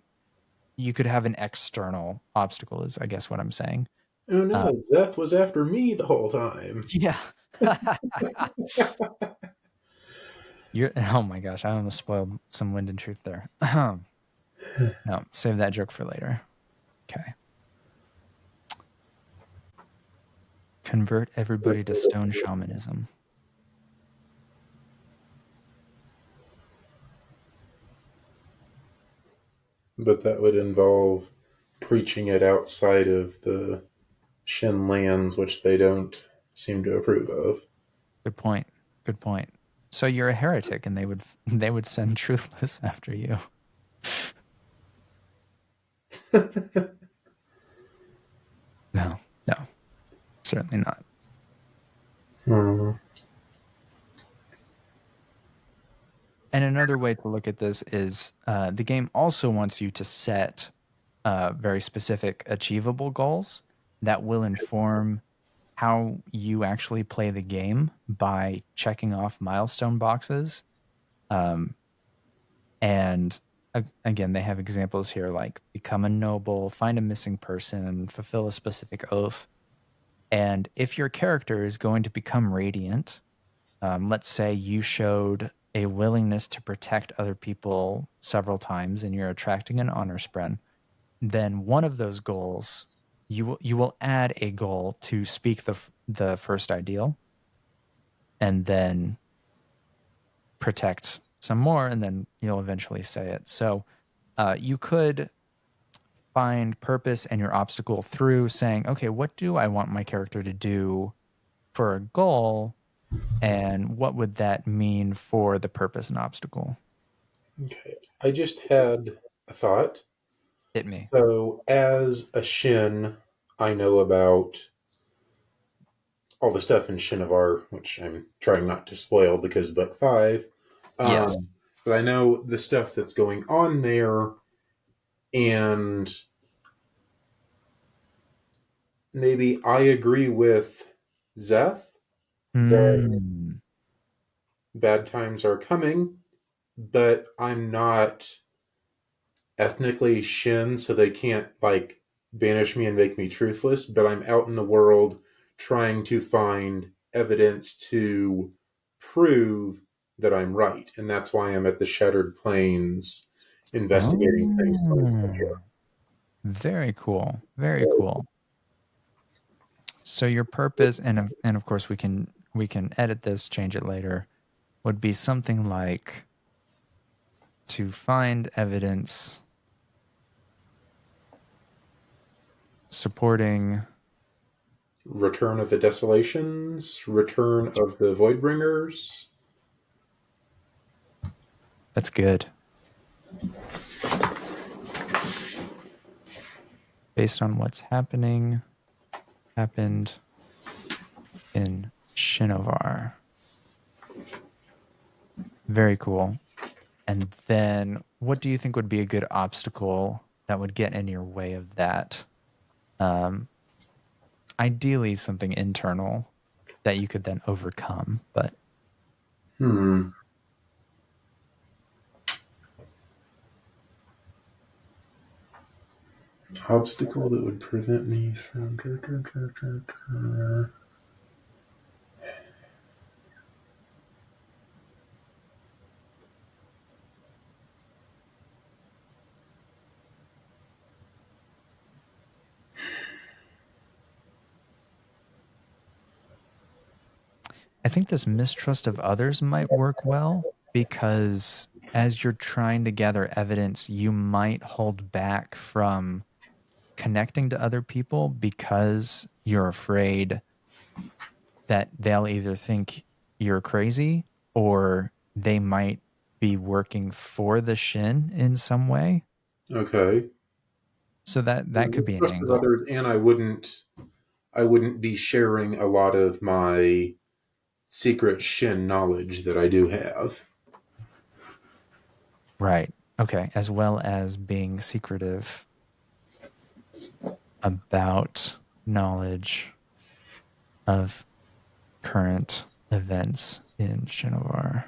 you could have an external obstacle, is I guess what I'm saying. Oh Uh, no, Zeth was after me the whole time. yeah. You're, oh my gosh, I almost spoiled some wind and truth there. No, save that joke for later. Okay. Convert everybody to stone shamanism. But that would involve preaching it outside of the Shin lands, which they don't seem to approve of. Good point. Good point. So you're a heretic, and they would send truthless after you. No, no, certainly not. Hmm. And another way to look at this is the game also wants you to set very specific achievable goals that will inform how you actually play the game by checking off milestone boxes. Um, and again, they have examples here like become a noble, find a missing person, fulfill a specific oath. And if your character is going to become radiant, let's say you showed a willingness to protect other people several times and you're attracting an honor spread, then one of those goals you will add a goal to speak the first ideal, and then protect some more, and then you'll eventually say it. So you could find purpose and your obstacle through saying, okay, what do I want my character to do for a goal, and what would that mean for the purpose and obstacle? Okay. I just had a thought. Hit me. So, as a Shin, I know about all the stuff in Shinovar, which I'm trying not to spoil because Book 5. Yes. But I know the stuff that's going on there, and maybe I agree with Zeth that Mm. bad times are coming, but I'm not ethnically Shin, so they can't like banish me and make me truthless. But I'm out in the world trying to find evidence to prove that I'm right, and that's why I'm at the Shattered Plains investigating things going on Oh, here. very cool. Very cool. So your purpose, and of course we can edit this, change it later, would be something like to find evidence supporting. Return of the Desolations, Return of the Voidbringers. That's good. Based on what's happened in Shinovar. Very cool. And then what do you think would be a good obstacle that would get in your way of that? Um, Ideally something internal that you could then overcome, but Hmm. Obstacle that would prevent me from. think this mistrust of others might work well because as you're trying to gather evidence, you might hold back from connecting to other people because you're afraid that they'll either think you're crazy or they might be working for the Shin in some way. Okay. So that could be an Mistrust of angle. others, and I wouldn't be sharing a lot of my secret Shin knowledge that I do have. Right. Okay. As well as being secretive about knowledge of current events in Shinovar.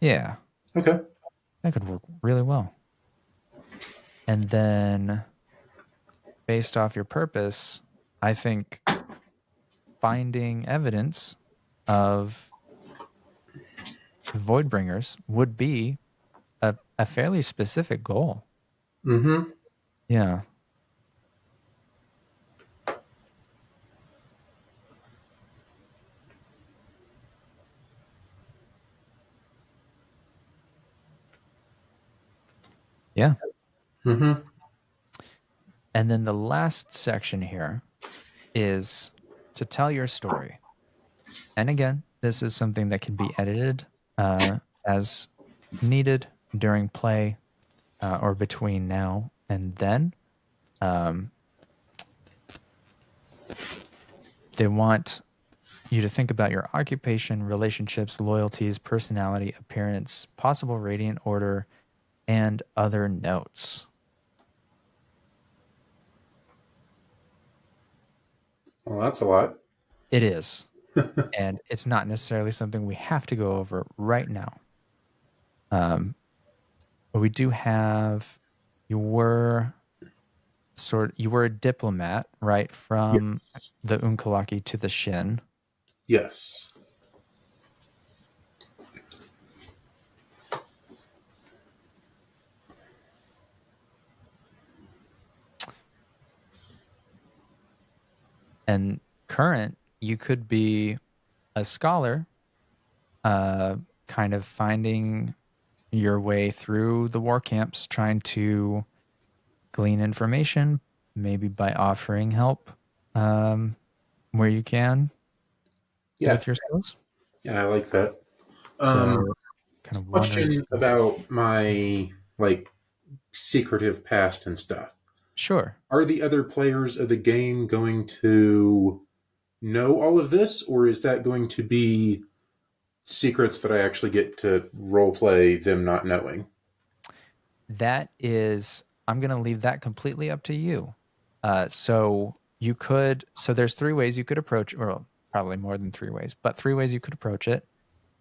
Yeah, Okay. that could work really well. And then based off your purpose, I think finding evidence of Voidbringers would be a fairly specific goal. Mm-hmm. Yeah. Yeah. Mm-hmm. And then the last section here is to tell your story. And again, this is something that can be edited as needed during play or between now and then. Um, they want you to think about your occupation, relationships, loyalties, personality, appearance, possible radiant order, and other notes. Well, that's a lot. It is. And it's not necessarily something we have to go over right now. Um, but we do have you were you were a diplomat, right, Yeah. from the Unkalaki to the Shin. Yes. And current, you could be a scholar, uh, kind of finding your way through the war camps, trying to glean information, maybe by offering help um, where you can Yeah. with your skills. Yeah, I like that. Um, So, kind of wandering Question skill. about my like secretive past and stuff. Sure. Are the other players of the game going to know all of this, or is that going to be secrets that I actually get to role play them not knowing? That is, I'm going to leave that completely up to you. So you could, so there's three ways you could approach, or probably more than three ways, but three ways you could approach it.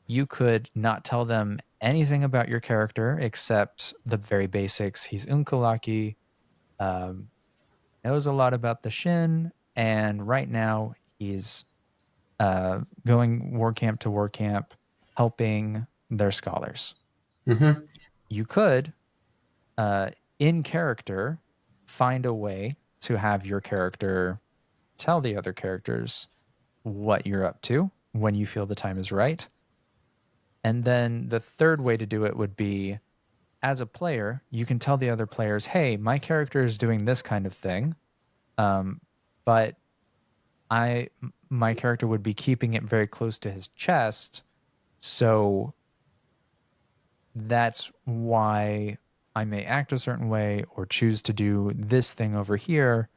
You could not tell them anything about your character except the very basics. He's Unkalaki, um, knows a lot about the Shin, and right now he's going war camp to war camp, helping their scholars. Mm-hmm. You could uh, in character, find a way to have your character tell the other characters what you're up to when you feel the time is right. And then the third way to do it would be as a player, you can tell the other players, hey, my character is doing this kind of thing. Um, but my character would be keeping it very close to his chest. So that's why I may act a certain way or choose to do this thing over here,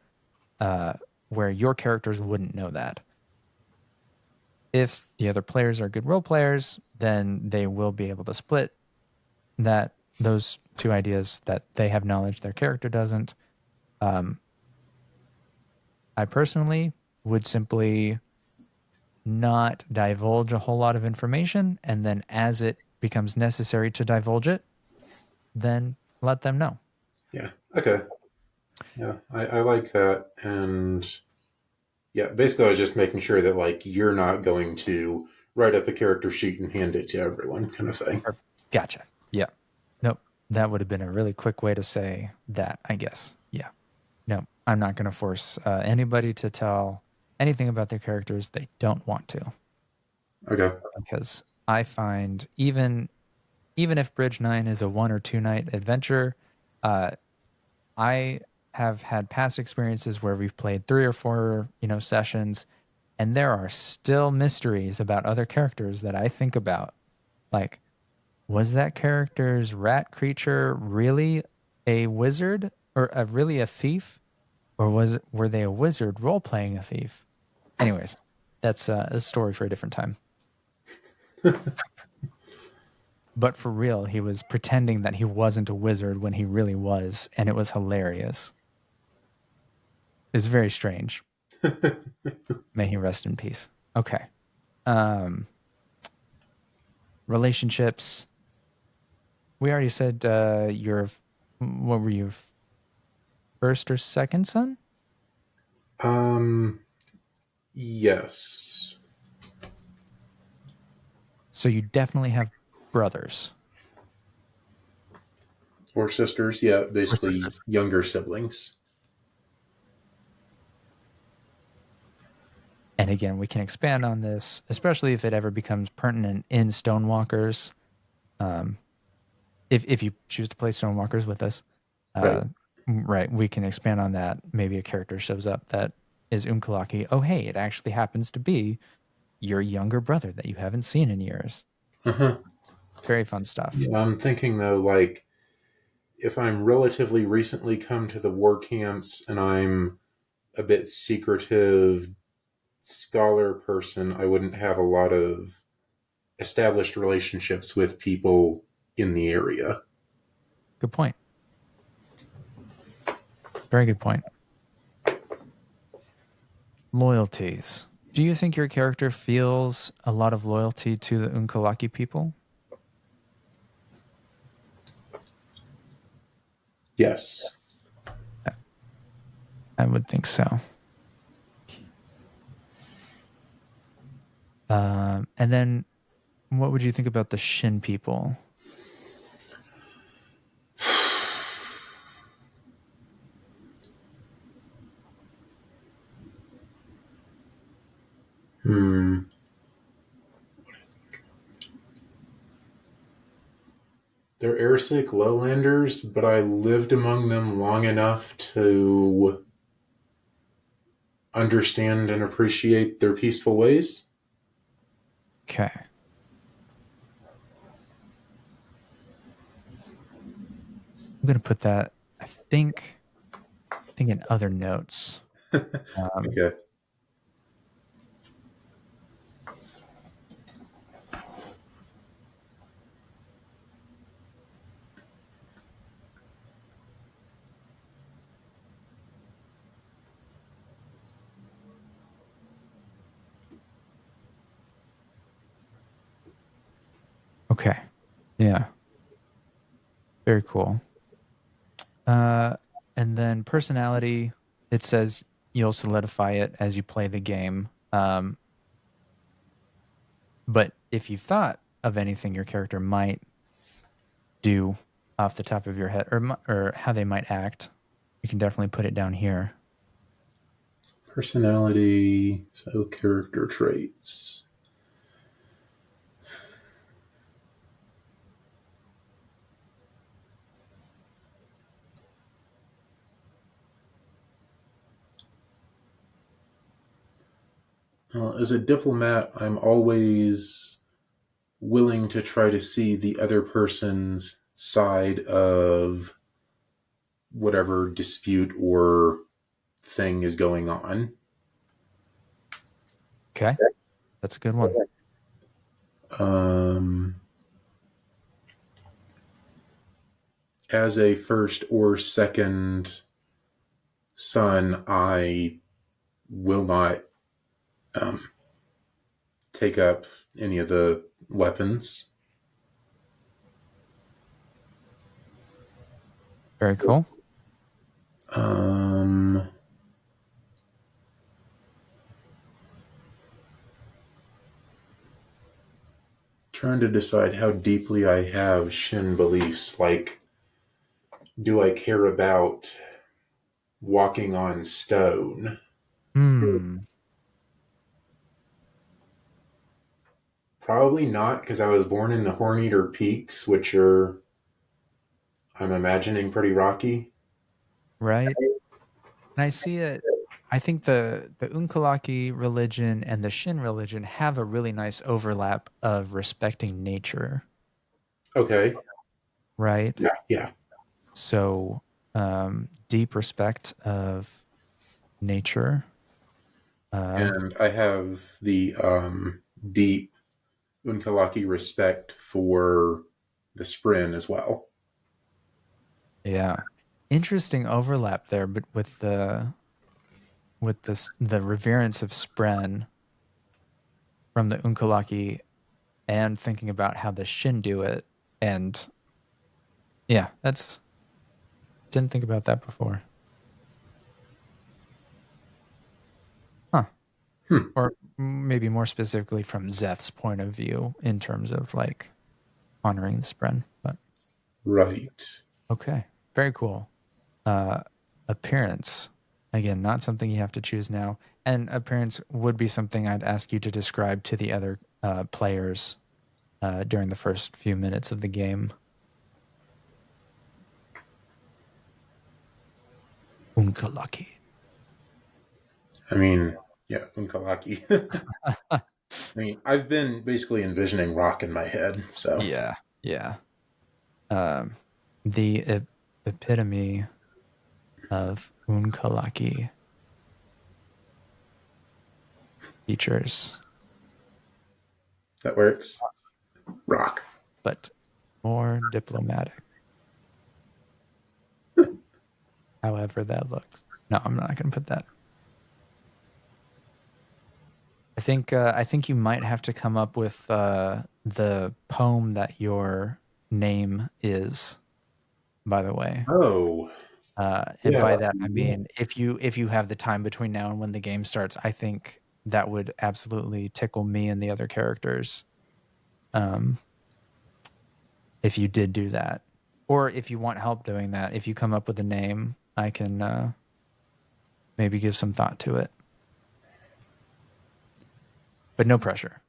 uh, where your characters wouldn't know that. If the other players are good role players, then they will be able to split that those two ideas that they have knowledge their character doesn't. Um, I personally would simply not divulge a whole lot of information, and then as it becomes necessary to divulge it, then let them know. Yeah. Okay. Yeah, I like that. And yeah, basically, I was just making sure that like you're not going to write up a character sheet and hand it to everyone, kind of thing. Or, gotcha. Yeah. Nope. That would have been a really quick way to say that, I guess. Yeah. No, I'm not going to force anybody to tell anything about their characters they don't want to. Okay. Because I find even if Bridge 9 is a 1 or 2 night adventure, uh, I have had past experiences where we've played 3 or 4, sessions, and there are still mysteries about other characters that I think about. Like, was that character's rat creature really a wizard or really a thief? Or were they a wizard role playing a thief? Anyways, that's a story for a different time. But for real, he was pretending that he wasn't a wizard when he really was, and it was hilarious. It's very strange. May he rest in peace. Okay. Um, relationships. We already said what were you, first or second son? Um, yes. So you definitely have brothers Or sisters, yeah, or basically sisters. younger siblings. And again, we can expand on this, especially if it ever becomes pertinent in Stonewalkers. Um, if you choose to play Stonewalkers with us, Right. uh, right, we can expand on that. Maybe a character shows up that is Umkalaki. Oh, hey, it actually happens to be your younger brother that you haven't seen in years. Uh-huh. Very fun stuff. Yeah, I'm thinking though, like, if I'm relatively recently come to the war camps and I'm a bit secretive scholar person, I wouldn't have a lot of established relationships with people in the area. Good point. Very good point. Loyalties. Do you think your character feels a lot of loyalty to the Unkalaki people? Yes. I would think so. And then what would you think about the Shin people? Hmm. They're airsick lowlanders, but I lived among them long enough to understand and appreciate their peaceful ways. Okay. I'm gonna put that, I think in other notes. Um, Okay. okay. Yeah. Very cool. Uh, and then personality, it says you'll solidify it as you play the game. But if you've thought of anything your character might do off the top of your head, or how they might act, you can definitely put it down here. Personality, so character traits. As a diplomat, I'm always willing to try to see the other person's side of whatever dispute or thing is going on. Okay, that's a good one. Um, as a first or second son, I will not um, take up any of the weapons. Very cool. Um, trying to decide how deeply I have Shin beliefs. Like, do I care about walking on stone? Hmm. Probably not, because I was born in the Horneater Peaks, which are, I'm imagining, pretty rocky. right? And I see it. I think the Unkalaki religion and the Shin religion have a really nice overlap of respecting nature, Okay. right? Yeah, yeah. So, deep respect of nature. Uh, And I have the deep Unkalaki respect for the Sprin as well. yeah, interesting overlap there, but with the reverence of Spren from the Unkalaki and thinking about how the Shin do it, and yeah, that's didn't think about that before. Huh. Hmm. Or maybe more specifically from Zeth's point of view in terms of like honoring the Spren. But Right. okay, very cool. Uh, appearance. Again, not something you have to choose now. And appearance would be something I'd ask you to describe to the other players during the first few minutes of the game. Unkalaki. I mean, yeah, Unkalaki. I mean, I've been basically envisioning rock in my head, so. Yeah, yeah. Um, the epitome of Unkalaki features, That works. Rock. but more diplomatic, however that looks. No, I'm not going to put that. I think you might have to come up with the poem that your name is, by the way. Oh, And yeah. by that I mean if you have the time between now and when the game starts, I think that would absolutely tickle me and the other characters. Um, if you did do that, or if you want help doing that, if you come up with a name, I can maybe give some thought to it, but no pressure.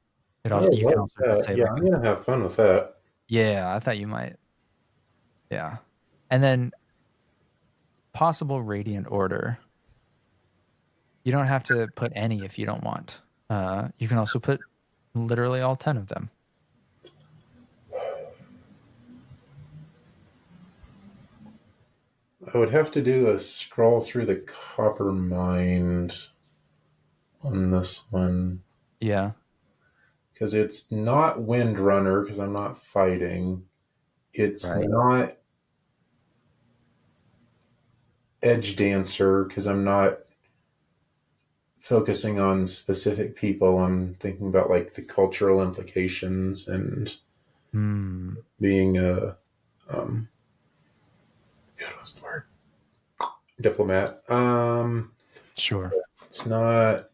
It I also you can like also just that. say Yeah, like, I'm going to have fun with that. yeah, I thought you might, yeah, and then possible radiant order. You don't have to put any if you don't want. You can also put literally all 10 of them. I would have to do a scroll through the copper mind on this one Yeah, because it's not Windrunner because I'm not fighting. It's right. not Edge Dancer because I'm not focusing on specific people. I'm thinking about like the cultural implications and Hmm. being a God, what's the word? Diplomat. Sure. It's not.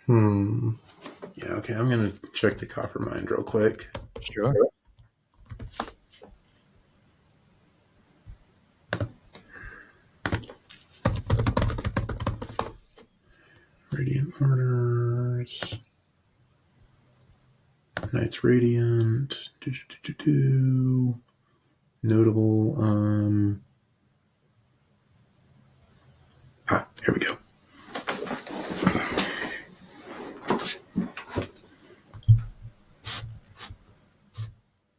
Hmm. Yeah. Okay. I'm gonna check the copper mind real quick. Sure. Radiant orders. Knights Radiant. Notable. Here we go.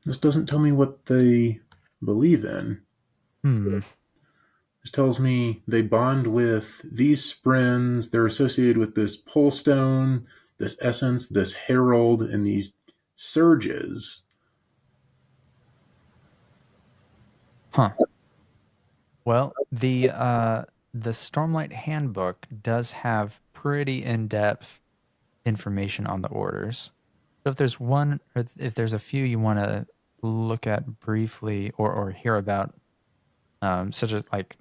This doesn't tell me what they believe in. Hmm. This tells me they bond with these sprins. They're associated with this pole stone, this essence, this herald, and these surges. Huh. Well, the Stormlight Handbook does have pretty in-depth information on the orders. So if there's one or if there's a few you want to look at briefly or hear about, such as like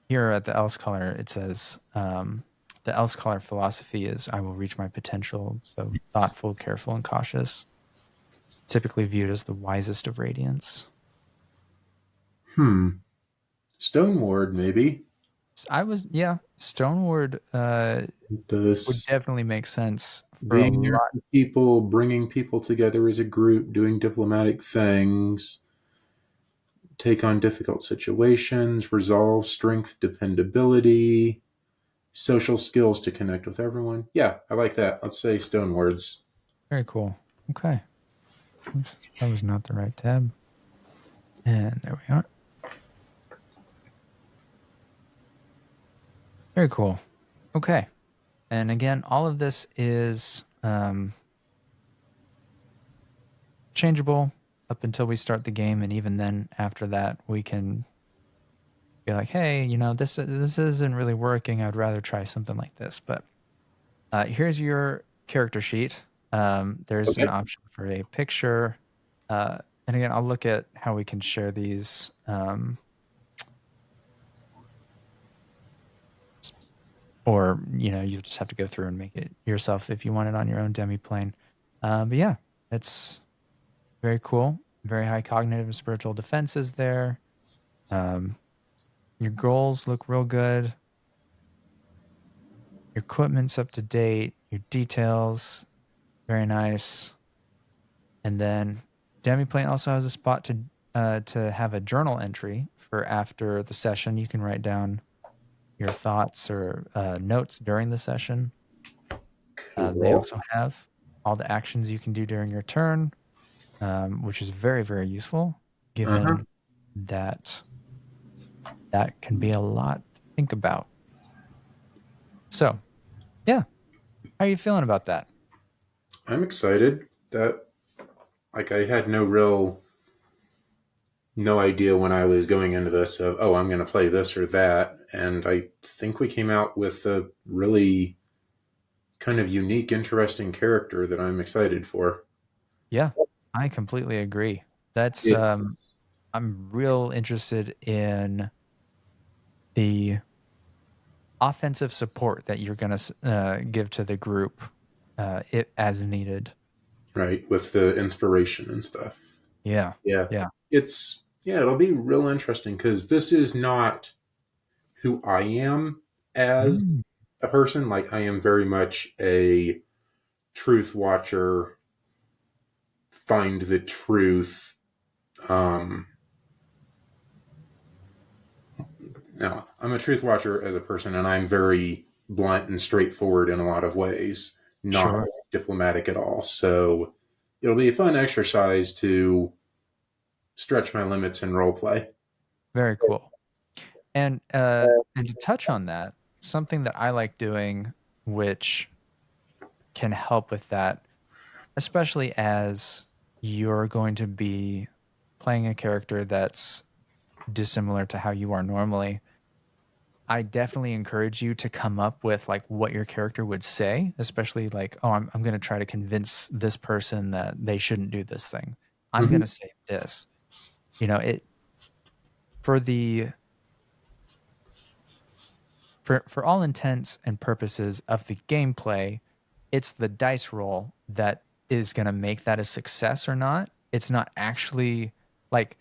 here at the Else Color, it says the Else Color philosophy is I will reach my potential. So thoughtful, careful, and cautious, typically viewed as the wisest of radiance. Stone Ward, maybe. Yeah, Stoneward would This definitely make sense for a being there lot. for people, bringing people together as a group, doing diplomatic things, take on difficult situations, resolve, strength, dependability, social skills to connect with everyone. Yeah, I like that. Let's say stone words. Very cool. Okay. Oops, that was not the right tab. And there we are. Very cool. Okay. And again, all of this is changeable up until we start the game, and even then, after that, we can be like, "Hey, this isn't really working. I'd rather try something like this." But here's your character sheet. There's an Okay. option for a picture, and again, I'll look at how we can share these. Or you just have to go through and make it yourself if you want it on your own demi plane. But yeah, it's very cool. Very high cognitive and spiritual defenses there. Um, your goals look real good. Your equipment's up to date. Your details, very nice. And then Demiplane also has a spot to have a journal entry for after the session. You can write down your thoughts or notes during the session. They Cool. also have all the actions you can do during your turn, which is very, very useful, Uh-huh. given that that can be a lot to think about. So, yeah, how are you feeling about that? I'm excited that like I had no idea when I was going into this of, oh, I'm going to play this or that. And I think we came out with a really kind of unique, interesting character that I'm excited for. Yeah, I completely agree. That's It's I'm real interested in the offensive support that you're going to give to the group, it as needed. right with the inspiration and stuff. Yeah, Yeah. yeah, It'll be real interesting because this is not who I am as mm, a person. Like I am very much a truth watcher, find the truth. Um, no, I'm a truth watcher as a person, and I'm very blunt and straightforward in a lot of ways, not sure, diplomatic at all. So it'll be a fun exercise to stretch my limits in role play. very cool. And to touch on that, something that I like doing, which can help with that, especially as you're going to be playing a character that's dissimilar to how you are normally. I definitely encourage you to come up with like what your character would say, especially like, oh, I'm going to try to convince this person that they shouldn't do this thing. I'm going Mm-hmm. to say this. It for the for all intents and purposes of the gameplay, it's the dice roll that is going to make that a success or not. It's not actually like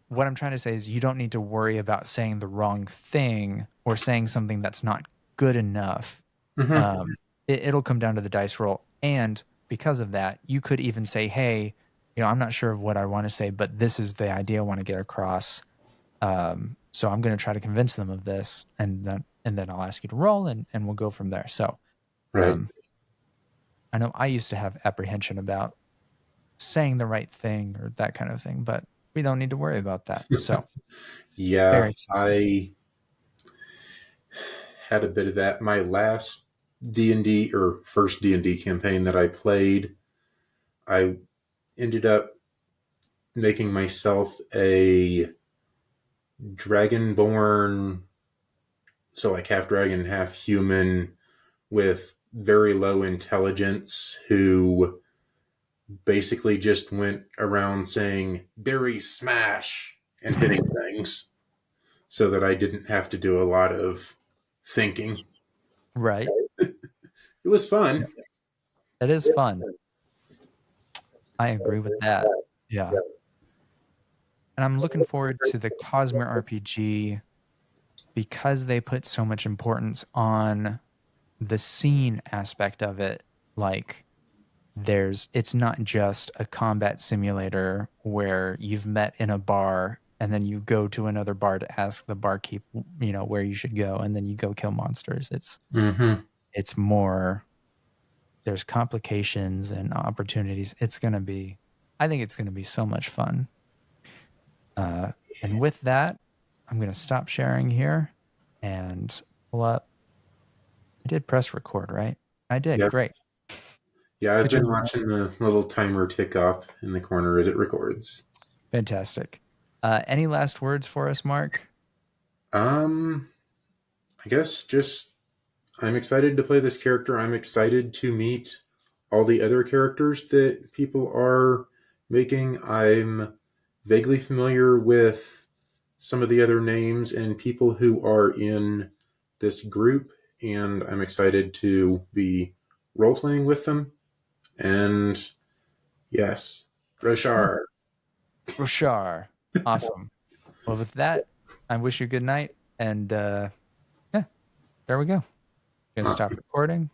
what I'm trying to say is you don't need to worry about saying the wrong thing or saying something that's not good enough. Mm-hmm. Um, it'll come down to the dice roll. And because of that, you could even say, hey, I'm not sure of what I want to say, but this is the idea I want to get across. So I'm going to try to convince them of this, and then I'll ask you to roll, and we'll go from there. So Right. um, I know I used to have apprehension about saying the right thing or that kind of thing, but we don't need to worry about that. So Yeah, very excited. I had a bit of that. My last D&D or first D&D campaign that I played, I ended up making myself a dragonborn, so like half dragon, half human with very low intelligence who basically just went around saying berry smash and hitting things so that I didn't have to do a lot of thinking. Right. It was Yeah. fun. It is fun. I agree with that. Yeah. And I'm looking forward to the Cosmere RPG because they put so much importance on the scene aspect of it, like it's not just a combat simulator where you've met in a bar and then you go to another bar to ask the barkeep, where you should go, and then you go kill monsters. Mm-hmm. It's more, there's complications and opportunities. I think it's gonna be so much fun. And with that, I'm gonna stop sharing here and pull up. I did press record, right? I did. Yep. Great. Yeah, I've Good been job. watching the little timer tick up in the corner as it records. Fantastic. Any last words for us, Mark? Um, I guess just I'm excited to play this character. I'm excited to meet all the other characters that people are making. I'm vaguely familiar with some of the other names and people who are in this group, and I'm excited to be role playing with them. And yes, Yeah. Roshar. Roshar. Awesome. Well, with that, I wish you a good night. And yeah, there we go. Gonna Uh, stop recording.